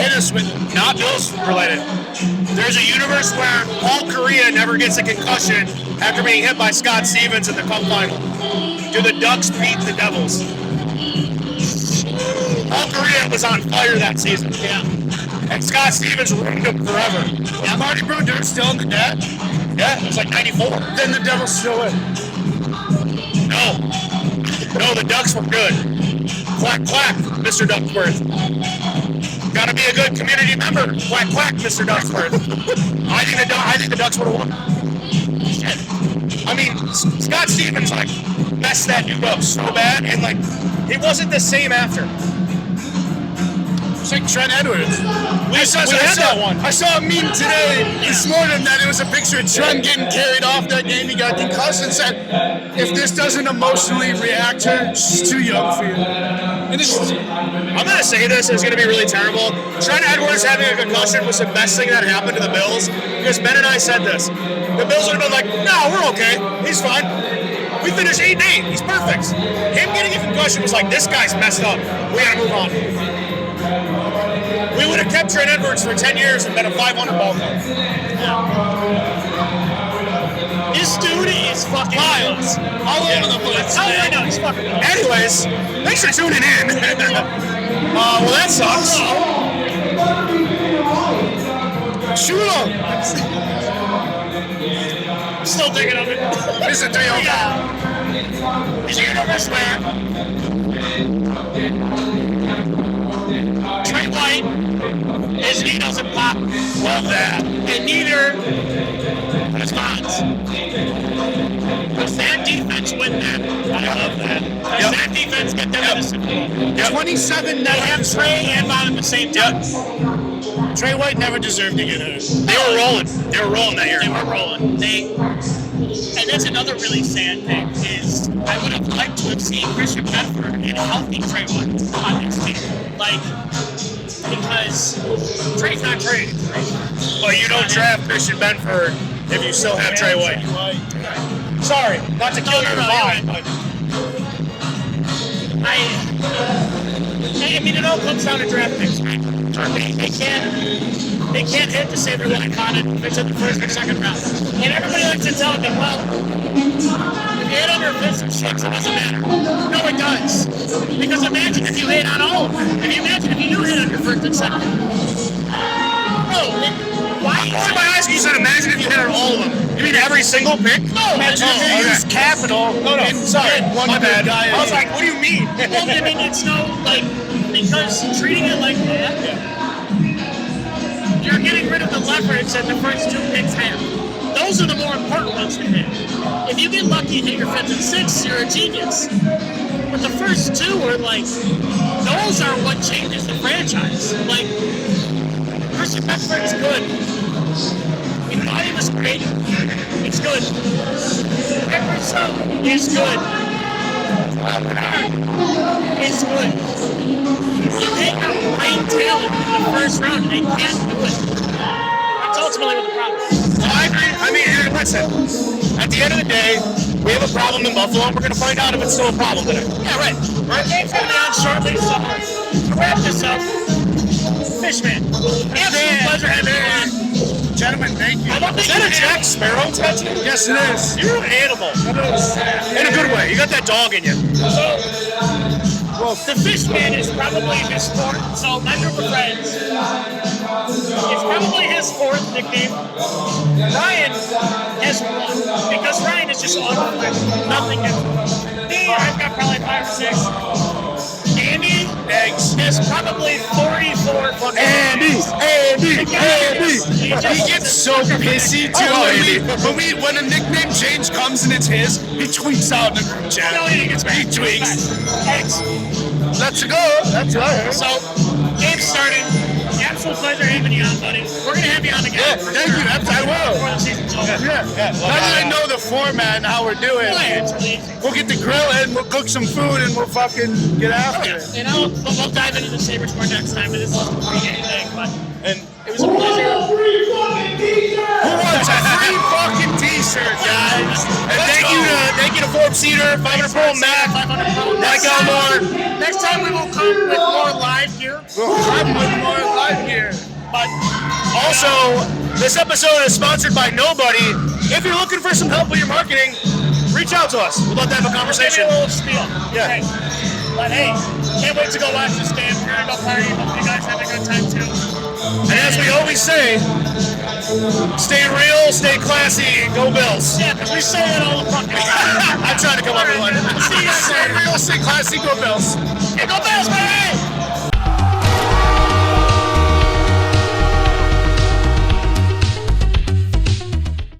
Hit us with it. Not Bills related. There's a universe where Paul Correa never gets a concussion after being hit by Scott Stevens in the Cup final. Do the Ducks beat the Devils? Paul Correa was on fire that season. Yeah. And Scott Stevens ruined him forever. Is Marty Brodeur still in the debt? Yeah, it was like 94. Then the Devils still win. No, the Ducks were good. Quack, quack, Mr. Duckworth. Gotta be a good community member. Quack, quack, Mr. Duckworth. I think the Ducks would have won. Shit. I mean, Scott Stevens, like, messed that dude up so bad, and, like, he wasn't the same after. It's like Trent Edwards. I saw a meme today, this morning, that it was a picture of Trent getting carried off that game. He got concussed and said, if this doesn't emotionally react to her, she's too young for you. And I'm going to say this, it's going to be really terrible. Trent Edwards having a concussion was the best thing that happened to the Bills, because Ben and I said this. The Bills would have been like, no, we're okay. He's fine. We finished 8-8. He's perfect. Him getting a concussion was like, this guy's messed up. We got to move on. We would have kept Trent Edwards for 10 years and been a 500 ball club. His dude is fucking wild. All over the place. I know, he's fucking wild. Anyways, thanks for tuning in. Well, that sucks. Shiloh. I'm still thinking of it. This is a 3-0. Is he gonna rush where? Trey White, his knee doesn't pop. Love that. And neither does Bonds. Does that defense win that? I love that. Does that defense get them in the Super Bowl? 27 They have Trey and Bond at the same time. Trey White never deserved to get hurt. They were rolling. They were rolling that year. They were rolling. And that's another really sad thing is I would have liked to have seen Christian Bedford and healthy Trey White on this team. Like, because Trey's not Trey. But you don't draft Christian Benford if you still have Trey White. Sorry, not to kill your vibe, but I mean, it all comes down to draft picks. They can't hit to say they're going to con it if it's in the first or second round. And everybody likes to tell them, well, if you hit on your fifth or sixth, it doesn't matter. No, it does. Because imagine if you hit on all of them. Imagine if you do hit on your first and second. Why No, Imagine if you use capital. No, sorry. One bad guy. I was like, what do you mean? Well, I mean, it's no, like, because treating it like that, you're getting rid of the leverage that the first two picks have. Those are the more important ones to hit. If you get lucky and hit your fifth and sixth, you're a genius. But the first two are like, those are what changes the franchise. Like, Christian Bedford's good. Ivy was great. It's good. Emerson is good. It's good. You take out great talent in the first round and they can't do it. That's ultimately what the problem is. I agree. I mean, listen, at the end of the day, we have a problem in Buffalo, and we're going to find out if it's still a problem today. Yeah, right. Our game's going to be on shortly, so to wrap this up, Fishman. Absolute pleasure having you on. Gentlemen, thank you. Is that a Jack Sparrow tattoo? Yes, it is. You're an animal. In a good way. You got that dog in you. Well, the Fishman is probably his fourth, so my group of friends, it's probably his fourth nickname. Ryan has one, because Ryan is just unbelievable. Nothing gets me, I've got probably 5 or 6. Andy has probably 44 fucking Andy. He gets so pissy too. When a nickname change comes and it's his, he tweets out in the group chat. No, he gets He tweets. X. Let's go. That's right. So, game started. Absolute pleasure having you on, buddy. We're going to have you on again. Yeah, thank you. I will. Before the season's over. Yeah. Now that I know the format and how we're doing, we'll get the grill and we'll cook some food and we'll fucking get after it. And we'll dive into the Sabres more next time, but this is a pregame thing. But it was a pleasure. Who wants a free fucking t-shirt, guys? And thank you to Forbes Cedar, 500 Pro Mac, Mike Elmore. Next time we will come with more live gear. We'll come with more live gear. But Also, this episode is sponsored by Nobody. If you're looking for some help with your marketing, reach out to us. We'd love to have a conversation. Give me a little spiel. Yeah. Okay. But hey, can't wait to go watch this game. We're gonna go party. Hope you guys have a good time too. And as we always say, Stay real, stay classy, go Bills. Yeah, because we say that all the fucking time. I'm trying to come up with one. See you guys Stay later. real, stay classy, go Bills. Yeah, go Bills, baby!